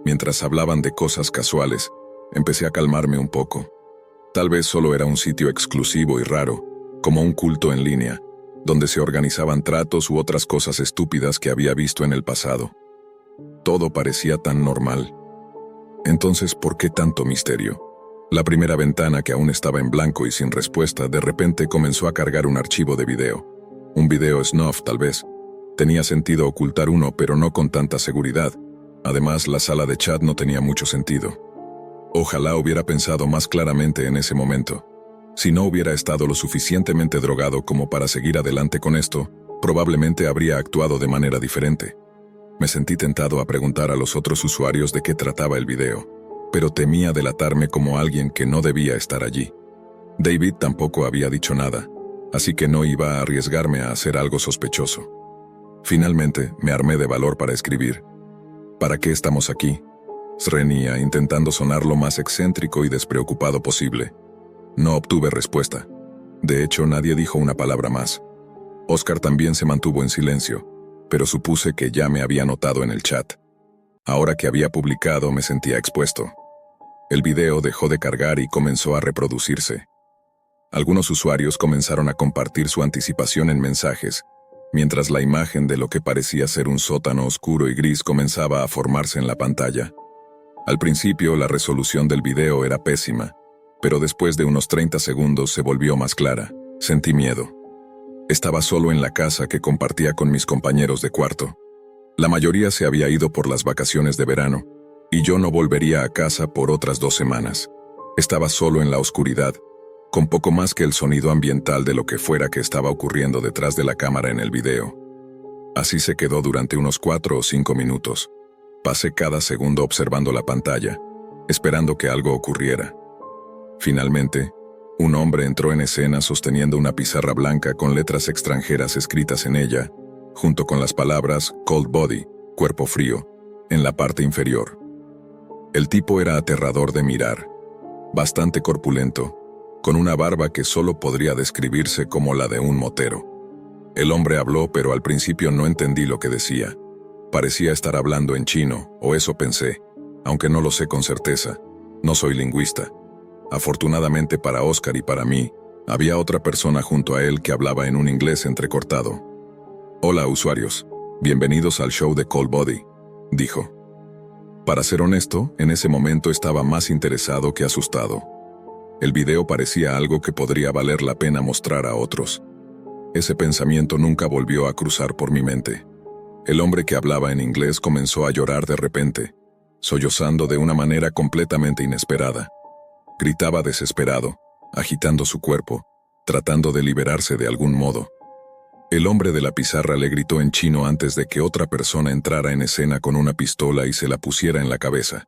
Mientras hablaban de cosas casuales, empecé a calmarme un poco. Tal vez solo era un sitio exclusivo y raro, como un culto en línea, donde se organizaban tratos u otras cosas estúpidas que había visto en el pasado. Todo parecía tan normal. Entonces, ¿por qué tanto misterio? La primera ventana, que aún estaba en blanco y sin respuesta, de repente comenzó a cargar un archivo de video. Un video snuff, tal vez. Tenía sentido ocultar uno, pero no con tanta seguridad. Además, la sala de chat no tenía mucho sentido. Ojalá hubiera pensado más claramente en ese momento. Si no hubiera estado lo suficientemente drogado como para seguir adelante con esto, probablemente habría actuado de manera diferente. Me sentí tentado a preguntar a los otros usuarios de qué trataba el video, pero temía delatarme como alguien que no debía estar allí. David tampoco había dicho nada, así que no iba a arriesgarme a hacer algo sospechoso. Finalmente, me armé de valor para escribir. ¿Para qué estamos aquí?, reñía, intentando sonar lo más excéntrico y despreocupado posible. No obtuve respuesta. De hecho, nadie dijo una palabra más. Oscar también se mantuvo en silencio, pero supuse que ya me había notado en el chat. Ahora que había publicado, me sentía expuesto. El video dejó de cargar y comenzó a reproducirse. Algunos usuarios comenzaron a compartir su anticipación en mensajes, mientras la imagen de lo que parecía ser un sótano oscuro y gris comenzaba a formarse en la pantalla. Al principio, la resolución del video era pésima, pero después de unos 30 segundos se volvió más clara. Sentí miedo. Estaba solo en la casa que compartía con mis compañeros de cuarto. La mayoría se había ido por las vacaciones de verano, y yo no volvería a casa por otras 2 semanas. Estaba solo en la oscuridad, con poco más que el sonido ambiental de lo que fuera que estaba ocurriendo detrás de la cámara en el video. Así se quedó durante unos 4 o 5 minutos. Pasé cada segundo observando la pantalla, esperando que algo ocurriera. Finalmente, un hombre entró en escena sosteniendo una pizarra blanca con letras extranjeras escritas en ella, junto con las palabras Cold Body, cuerpo frío, en la parte inferior. El tipo era aterrador de mirar, bastante corpulento, con una barba que solo podría describirse como la de un motero. El hombre habló, pero al principio no entendí lo que decía. Parecía estar hablando en chino, o eso pensé, aunque no lo sé con certeza. No soy lingüista. Afortunadamente para Oscar y para mí, había otra persona junto a él que hablaba en un inglés entrecortado. «Hola, usuarios. Bienvenidos al show de Cold Body», dijo. Para ser honesto, en ese momento estaba más interesado que asustado. El video parecía algo que podría valer la pena mostrar a otros. Ese pensamiento nunca volvió a cruzar por mi mente. El hombre que hablaba en inglés comenzó a llorar de repente, sollozando de una manera completamente inesperada. Gritaba desesperado, agitando su cuerpo, tratando de liberarse de algún modo. El hombre de la pizarra le gritó en chino antes de que otra persona entrara en escena con una pistola y se la pusiera en la cabeza.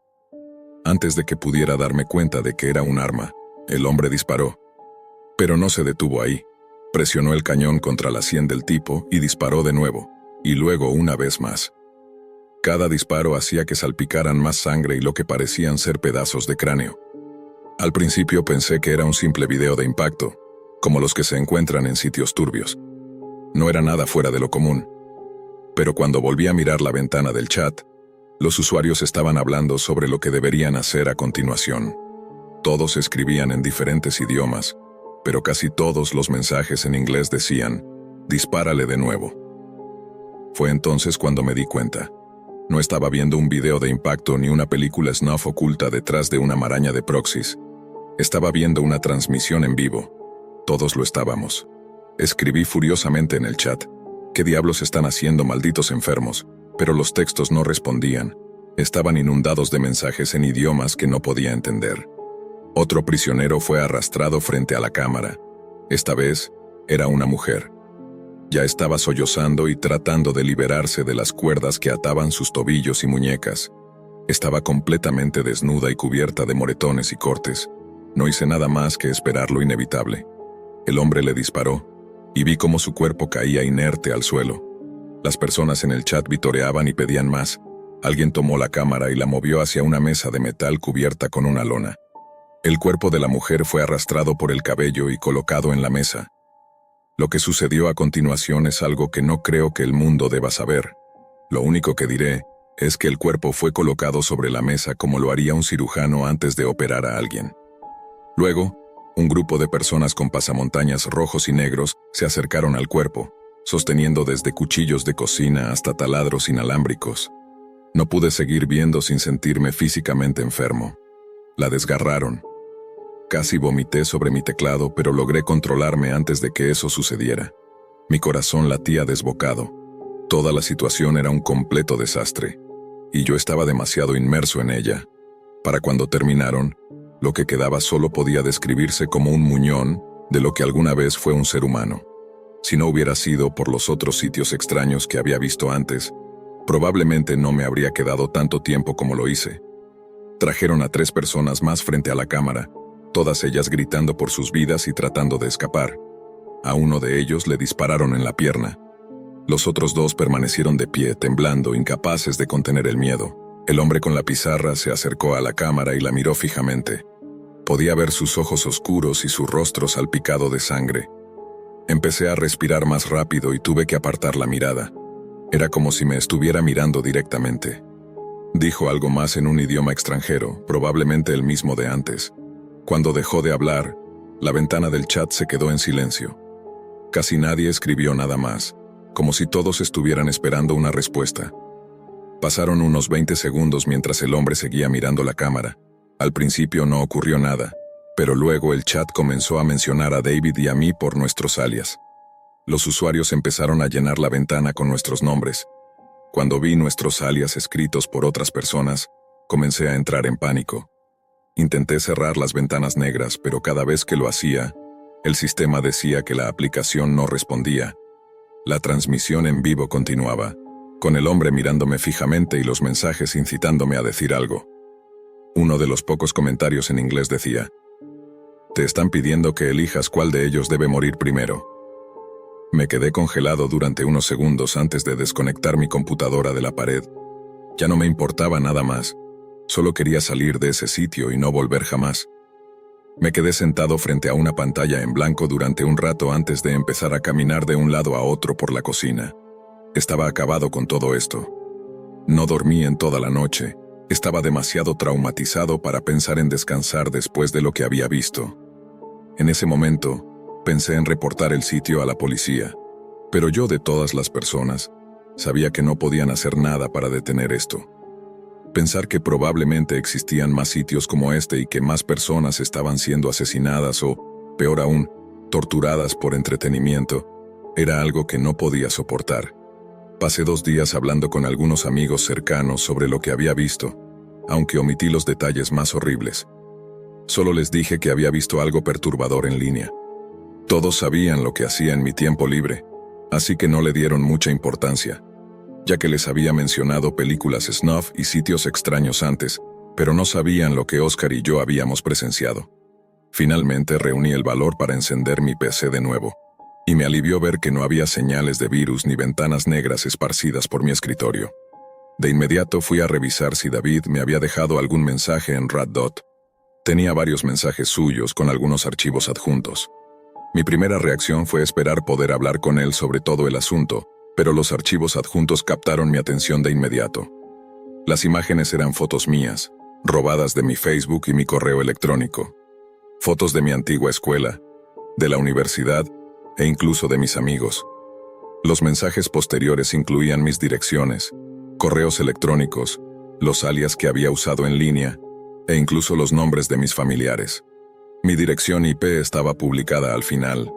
Antes de que pudiera darme cuenta de que era un arma, el hombre disparó. Pero no se detuvo ahí. Presionó el cañón contra la sien del tipo y disparó de nuevo, y luego una vez más. Cada disparo hacía que salpicaran más sangre y lo que parecían ser pedazos de cráneo. Al principio pensé que era un simple video de impacto, como los que se encuentran en sitios turbios. No era nada fuera de lo común. Pero cuando volví a mirar la ventana del chat, los usuarios estaban hablando sobre lo que deberían hacer a continuación. Todos escribían en diferentes idiomas, pero casi todos los mensajes en inglés decían, «Dispárale de nuevo». Fue entonces cuando me di cuenta. No estaba viendo un video de impacto ni una película snuff oculta detrás de una maraña de proxies. Estaba viendo una transmisión en vivo. Todos lo estábamos. Escribí furiosamente en el chat. ¿Qué diablos están haciendo, malditos enfermos? Pero los textos no respondían. Estaban inundados de mensajes en idiomas que no podía entender. Otro prisionero fue arrastrado frente a la cámara. Esta vez, era una mujer. Ya estaba sollozando y tratando de liberarse de las cuerdas que ataban sus tobillos y muñecas. Estaba completamente desnuda y cubierta de moretones y cortes. No hice nada más que esperar lo inevitable. El hombre le disparó, y vi cómo su cuerpo caía inerte al suelo. Las personas en el chat vitoreaban y pedían más. Alguien tomó la cámara y la movió hacia una mesa de metal cubierta con una lona. El cuerpo de la mujer fue arrastrado por el cabello y colocado en la mesa. Lo que sucedió a continuación es algo que no creo que el mundo deba saber. Lo único que diré es que el cuerpo fue colocado sobre la mesa como lo haría un cirujano antes de operar a alguien. Luego, un grupo de personas con pasamontañas rojos y negros se acercaron al cuerpo, sosteniendo desde cuchillos de cocina hasta taladros inalámbricos. No pude seguir viendo sin sentirme físicamente enfermo. La desgarraron. Casi vomité sobre mi teclado, pero logré controlarme antes de que eso sucediera. Mi corazón latía desbocado. Toda la situación era un completo desastre, y yo estaba demasiado inmerso en ella. Para cuando terminaron, lo que quedaba solo podía describirse como un muñón de lo que alguna vez fue un ser humano. Si no hubiera sido por los otros sitios extraños que había visto antes, probablemente no me habría quedado tanto tiempo como lo hice. Trajeron a 3 personas más frente a la cámara, todas ellas gritando por sus vidas y tratando de escapar. A uno de ellos le dispararon en la pierna. Los otros 2 permanecieron de pie, temblando, incapaces de contener el miedo. El hombre con la pizarra se acercó a la cámara y la miró fijamente. Podía ver sus ojos oscuros y su rostro salpicado de sangre. Empecé a respirar más rápido y tuve que apartar la mirada. Era como si me estuviera mirando directamente. Dijo algo más en un idioma extranjero, probablemente el mismo de antes. Cuando dejó de hablar, la ventana del chat se quedó en silencio. Casi nadie escribió nada más, como si todos estuvieran esperando una respuesta. Pasaron unos 20 segundos mientras el hombre seguía mirando la cámara. Al principio no ocurrió nada, pero luego el chat comenzó a mencionar a David y a mí por nuestros alias. Los usuarios empezaron a llenar la ventana con nuestros nombres. Cuando vi nuestros alias escritos por otras personas, comencé a entrar en pánico. Intenté cerrar las ventanas negras, pero cada vez que lo hacía, el sistema decía que la aplicación no respondía. La transmisión en vivo continuaba, con el hombre mirándome fijamente y los mensajes incitándome a decir algo. Uno de los pocos comentarios en inglés decía, «Te están pidiendo que elijas cuál de ellos debe morir primero». Me quedé congelado durante unos segundos antes de desconectar mi computadora de la pared. Ya no me importaba nada más. Solo quería salir de ese sitio y no volver jamás. Me quedé sentado frente a una pantalla en blanco durante un rato antes de empezar a caminar de un lado a otro por la cocina. Estaba acabado con todo esto. No dormí en toda la noche. Estaba demasiado traumatizado para pensar en descansar después de lo que había visto. En ese momento, pensé en reportar el sitio a la policía. Pero yo, de todas las personas, sabía que no podían hacer nada para detener esto. Pensar que probablemente existían más sitios como este y que más personas estaban siendo asesinadas o, peor aún, torturadas por entretenimiento, era algo que no podía soportar. Pasé 2 días hablando con algunos amigos cercanos sobre lo que había visto, aunque omití los detalles más horribles. Solo les dije que había visto algo perturbador en línea. Todos sabían lo que hacía en mi tiempo libre, así que no le dieron mucha importancia, ya que les había mencionado películas snuff y sitios extraños antes, pero no sabían lo que Oscar y yo habíamos presenciado. Finalmente reuní el valor para encender mi PC de nuevo, y me alivió ver que no había señales de virus ni ventanas negras esparcidas por mi escritorio. De inmediato fui a revisar si David me había dejado algún mensaje en Raddot. Tenía varios mensajes suyos con algunos archivos adjuntos. Mi primera reacción fue esperar poder hablar con él sobre todo el asunto, pero los archivos adjuntos captaron mi atención de inmediato. Las imágenes eran fotos mías, robadas de mi Facebook y mi correo electrónico. Fotos de mi antigua escuela, de la universidad e incluso de mis amigos. Los mensajes posteriores incluían mis direcciones, correos electrónicos, los alias que había usado en línea e incluso los nombres de mis familiares. Mi dirección IP estaba publicada al final,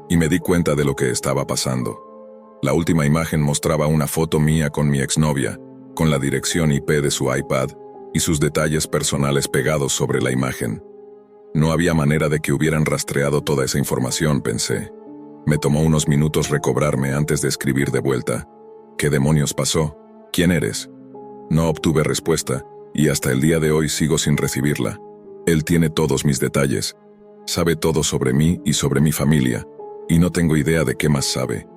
y me di cuenta de lo que estaba pasando. La última imagen mostraba una foto mía con mi exnovia, con la dirección IP de su iPad y sus detalles personales pegados sobre la imagen. No había manera de que hubieran rastreado toda esa información, pensé. Me tomó unos minutos recobrarme antes de escribir de vuelta. ¿Qué demonios pasó? ¿Quién eres? No obtuve respuesta, y hasta el día de hoy sigo sin recibirla. Él tiene todos mis detalles, sabe todo sobre mí y sobre mi familia, y no tengo idea de qué más sabe.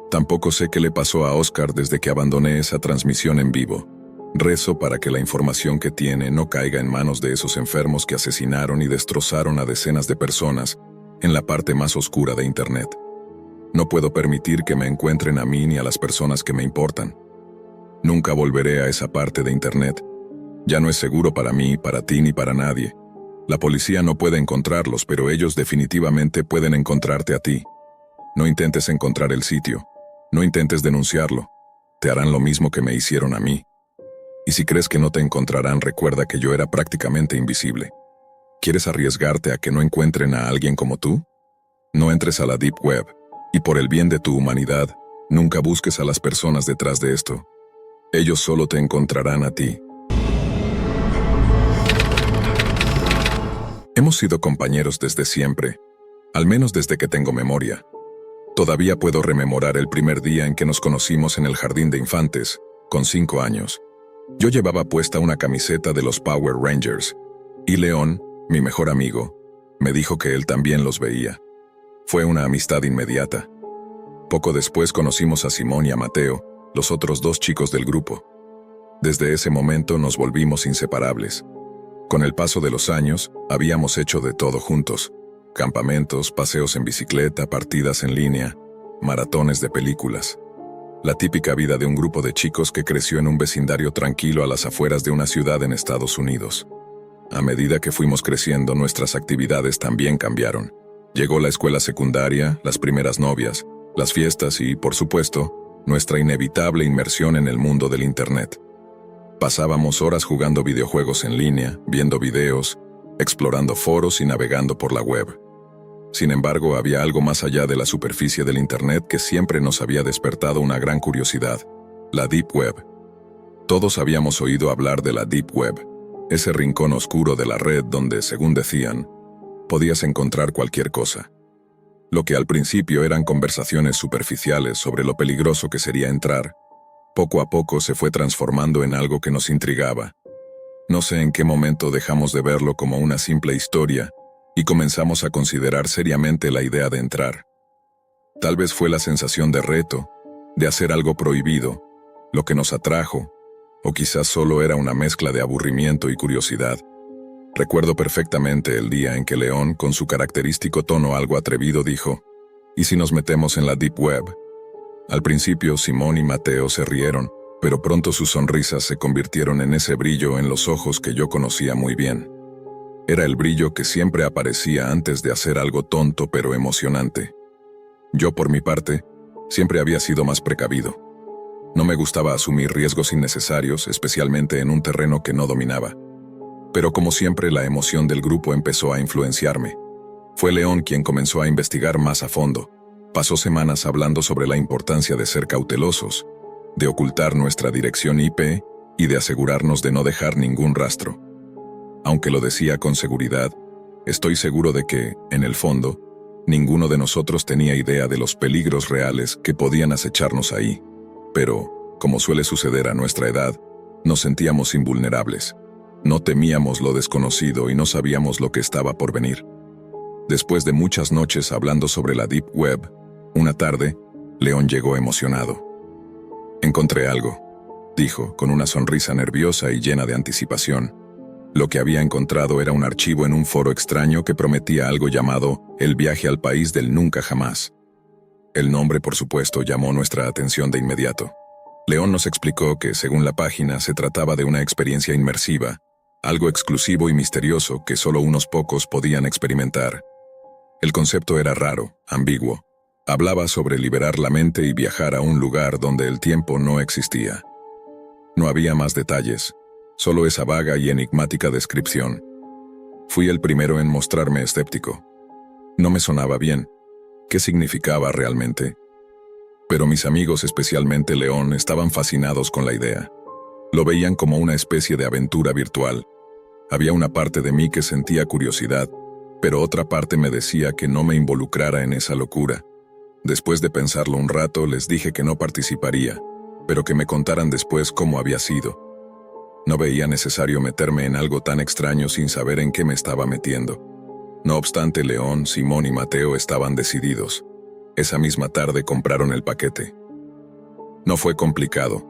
Tampoco sé qué le pasó a Oscar desde que abandoné esa transmisión en vivo. Rezo para que la información que tiene no caiga en manos de esos enfermos que asesinaron y destrozaron a decenas de personas en la parte más oscura de Internet. No puedo permitir que me encuentren a mí ni a las personas que me importan. Nunca volveré a esa parte de Internet. Ya no es seguro para mí, para ti ni para nadie. La policía no puede encontrarlos, pero ellos definitivamente pueden encontrarte a ti. No intentes encontrar el sitio. No intentes denunciarlo. Te harán lo mismo que me hicieron a mí. Y si crees que no te encontrarán, recuerda que yo era prácticamente invisible. ¿Quieres arriesgarte a que no encuentren a alguien como tú? No entres a la Deep Web, y por el bien de tu humanidad, nunca busques a las personas detrás de esto. Ellos solo te encontrarán a ti. Hemos sido compañeros desde siempre, al menos desde que tengo memoria. Todavía puedo rememorar el primer día en que nos conocimos en el jardín de infantes, con 5 años. Yo llevaba puesta una camiseta de los Power Rangers, y León, mi mejor amigo, me dijo que él también los veía. Fue una amistad inmediata. Poco después conocimos a Simón y a Mateo, los otros 2 chicos del grupo. Desde ese momento nos volvimos inseparables. Con el paso de los años, habíamos hecho de todo juntos. Campamentos, paseos en bicicleta, partidas en línea, maratones de películas. La típica vida de un grupo de chicos que creció en un vecindario tranquilo a las afueras de una ciudad en Estados Unidos. A medida que fuimos creciendo, nuestras actividades también cambiaron. Llegó la escuela secundaria, las primeras novias, las fiestas y, por supuesto, nuestra inevitable inmersión en el mundo del Internet. Pasábamos horas jugando videojuegos en línea, viendo videos, explorando foros y navegando por la web. Sin embargo, había algo más allá de la superficie del Internet que siempre nos había despertado una gran curiosidad: la Deep Web. Todos habíamos oído hablar de la Deep Web, ese rincón oscuro de la red donde, según decían, podías encontrar cualquier cosa. Lo que al principio eran conversaciones superficiales sobre lo peligroso que sería entrar, poco a poco se fue transformando en algo que nos intrigaba. No sé en qué momento dejamos de verlo como una simple historia y comenzamos a considerar seriamente la idea de entrar. Tal vez fue la sensación de reto, de hacer algo prohibido, lo que nos atrajo, o quizás solo era una mezcla de aburrimiento y curiosidad. Recuerdo perfectamente el día en que León, con su característico tono algo atrevido, dijo: ¿y si nos metemos en la Deep Web? Al principio Simón y Mateo se rieron, pero pronto sus sonrisas se convirtieron en ese brillo en los ojos que yo conocía muy bien. Era el brillo que siempre aparecía antes de hacer algo tonto pero emocionante. Yo, por mi parte, siempre había sido más precavido. No me gustaba asumir riesgos innecesarios, especialmente en un terreno que no dominaba. Pero como siempre, la emoción del grupo empezó a influenciarme. Fue León quien comenzó a investigar más a fondo. Pasó semanas hablando sobre la importancia de ser cautelosos, de ocultar nuestra dirección IP y de asegurarnos de no dejar ningún rastro. Aunque lo decía con seguridad, estoy seguro de que, en el fondo, Ninguno de nosotros tenía idea de los peligros reales que podían acecharnos ahí. Pero, como suele suceder a nuestra edad, nos sentíamos invulnerables. No temíamos lo desconocido y no sabíamos lo que estaba por venir. Después de muchas noches hablando sobre la Deep Web, una tarde, León llegó emocionado. «Encontré algo», dijo, con una sonrisa nerviosa y llena de anticipación. Lo que había encontrado era un archivo en un foro extraño que prometía algo llamado El viaje al país del nunca jamás. El nombre, por supuesto, llamó nuestra atención de inmediato. León nos explicó que, según la página, se trataba de una experiencia inmersiva, algo exclusivo y misterioso que solo unos pocos podían experimentar. El concepto era raro, ambiguo. Hablaba sobre liberar la mente y viajar a un lugar donde el tiempo no existía. No había más detalles, solo esa vaga y enigmática descripción. Fui el primero en mostrarme escéptico. No me sonaba bien. ¿Qué significaba realmente? Pero mis amigos, especialmente León, estaban fascinados con la idea. Lo veían como una especie de aventura virtual. Había una parte de mí que sentía curiosidad, pero otra parte me decía que no me involucrara en esa locura. Después de pensarlo un rato, les dije que no participaría, pero que me contaran después cómo había sido. No veía necesario meterme en algo tan extraño sin saber en qué me estaba metiendo. No obstante, León, Simón y Mateo estaban decididos. Esa misma tarde compraron el paquete. No fue complicado.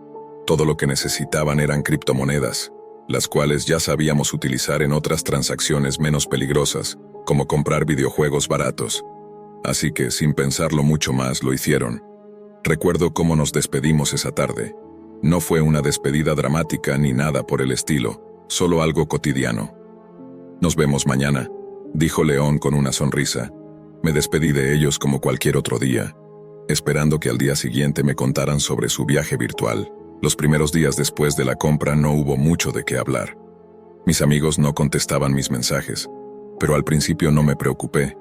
Todo lo que necesitaban eran criptomonedas, las cuales ya sabíamos utilizar en otras transacciones menos peligrosas, como comprar videojuegos baratos. Así que, sin pensarlo mucho más, lo hicieron. Recuerdo cómo nos despedimos esa tarde. No fue una despedida dramática ni nada por el estilo, solo algo cotidiano. «Nos vemos mañana», dijo León con una sonrisa. Me despedí de ellos como cualquier otro día, esperando que al día siguiente me contaran sobre su viaje virtual. Los primeros días después de la compra no hubo mucho de qué hablar. Mis amigos no contestaban mis mensajes, pero al principio no me preocupé.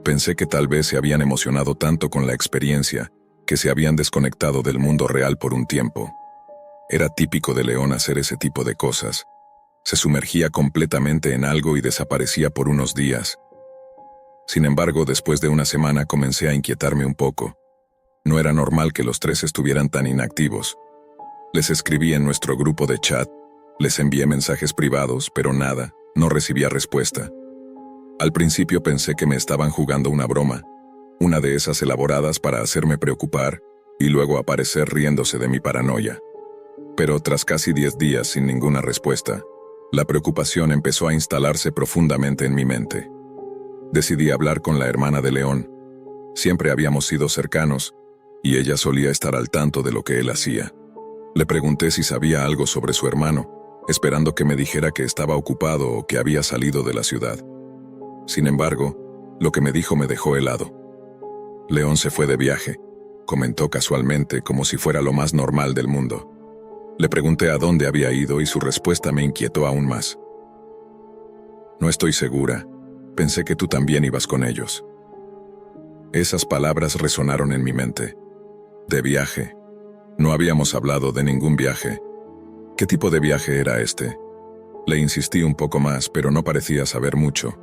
Pensé que tal vez se habían emocionado tanto con la experiencia que se habían desconectado del mundo real por un tiempo. Era típico de León hacer ese tipo de cosas. Se sumergía completamente en algo y desaparecía por unos días. Sin embargo, después de una semana comencé a inquietarme un poco. No era normal que los tres estuvieran tan inactivos. Les escribí en nuestro grupo de chat, les envié mensajes privados, pero nada, no recibía respuesta. Al principio pensé que me estaban jugando una broma, una de esas elaboradas para hacerme preocupar y luego aparecer riéndose de mi paranoia. Pero tras casi 10 días sin ninguna respuesta, la preocupación empezó a instalarse profundamente en mi mente. Decidí hablar con la hermana de León. Siempre habíamos sido cercanos, y ella solía estar al tanto de lo que él hacía. Le pregunté si sabía algo sobre su hermano, esperando que me dijera que estaba ocupado o que había salido de la ciudad. Sin embargo, lo que me dijo me dejó helado. León se fue de viaje, comentó casualmente como si fuera lo más normal del mundo. Le pregunté a dónde había ido y su respuesta me inquietó aún más. «No estoy segura. Pensé que tú también ibas con ellos». Esas palabras resonaron en mi mente. De viaje. No habíamos hablado de ningún viaje. ¿Qué tipo de viaje era este? Le insistí un poco más, pero no parecía saber mucho.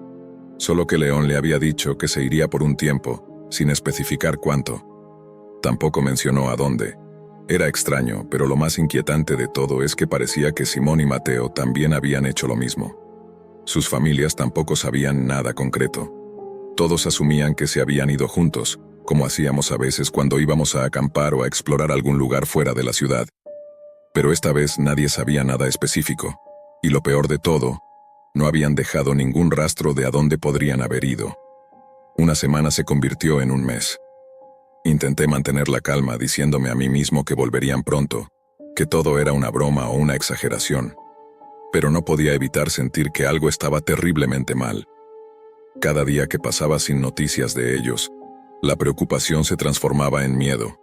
Solo que León le había dicho que se iría por un tiempo, sin especificar cuánto. Tampoco mencionó a dónde. Era extraño, pero lo más inquietante de todo es que parecía que Simón y Mateo también habían hecho lo mismo. Sus familias tampoco sabían nada concreto. Todos asumían que se habían ido juntos, como hacíamos a veces cuando íbamos a acampar o a explorar algún lugar fuera de la ciudad. Pero esta vez nadie sabía nada específico, y lo peor de todo, no habían dejado ningún rastro de a dónde podrían haber ido. Una semana se convirtió en un mes. Intenté mantener la calma diciéndome a mí mismo que volverían pronto, que todo era una broma o una exageración. Pero no podía evitar sentir que algo estaba terriblemente mal. Cada día que pasaba sin noticias de ellos, la preocupación se transformaba en miedo.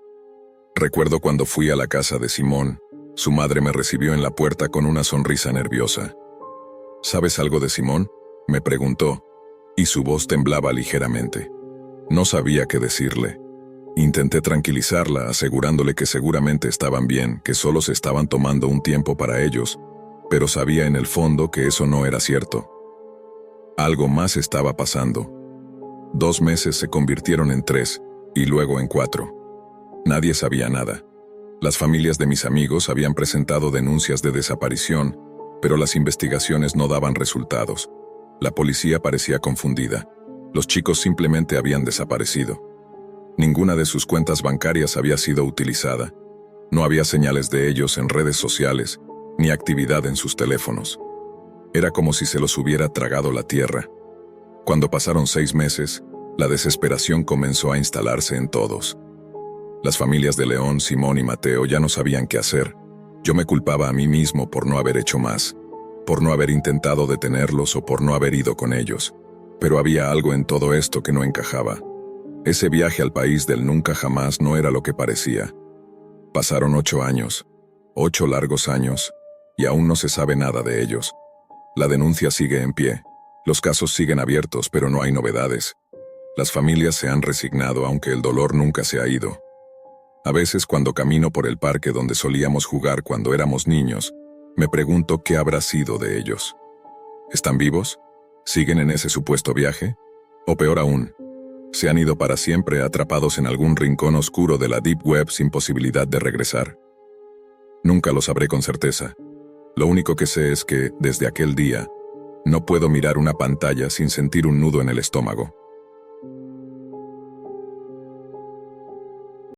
Recuerdo cuando fui a la casa de Simón, su madre me recibió en la puerta con una sonrisa nerviosa. ¿Sabes algo de Simón?, me preguntó, y su voz temblaba ligeramente. No sabía qué decirle. Intenté tranquilizarla, asegurándole que seguramente estaban bien, que solo se estaban tomando un tiempo para ellos, pero sabía en el fondo que eso no era cierto. Algo más estaba pasando. 2 meses se convirtieron en 3, y luego en 4. Nadie sabía nada. Las familias de mis amigos habían presentado denuncias de desaparición, pero las investigaciones no daban resultados. La policía parecía confundida. Los chicos simplemente habían desaparecido. Ninguna de sus cuentas bancarias había sido utilizada. No había señales de ellos en redes sociales, ni actividad en sus teléfonos. Era como si se los hubiera tragado la tierra. Cuando pasaron 6 meses, la desesperación comenzó a instalarse en todos. Las familias de León, Simón y Mateo ya no sabían qué hacer. Yo me culpaba a mí mismo por no haber hecho más, por no haber intentado detenerlos o por no haber ido con ellos. Pero había algo en todo esto que no encajaba. Ese viaje al país del nunca jamás no era lo que parecía. Pasaron 8 años, 8 largos años, y aún no se sabe nada de ellos. La denuncia sigue en pie. Los casos siguen abiertos, pero no hay novedades. Las familias se han resignado, aunque el dolor nunca se ha ido. A veces, cuando camino por el parque donde solíamos jugar cuando éramos niños, me pregunto qué habrá sido de ellos. ¿Están vivos? ¿Siguen en ese supuesto viaje? O peor aún, ¿se han ido para siempre atrapados en algún rincón oscuro de la Deep Web sin posibilidad de regresar? Nunca lo sabré con certeza. Lo único que sé es que, desde aquel día, no puedo mirar una pantalla sin sentir un nudo en el estómago.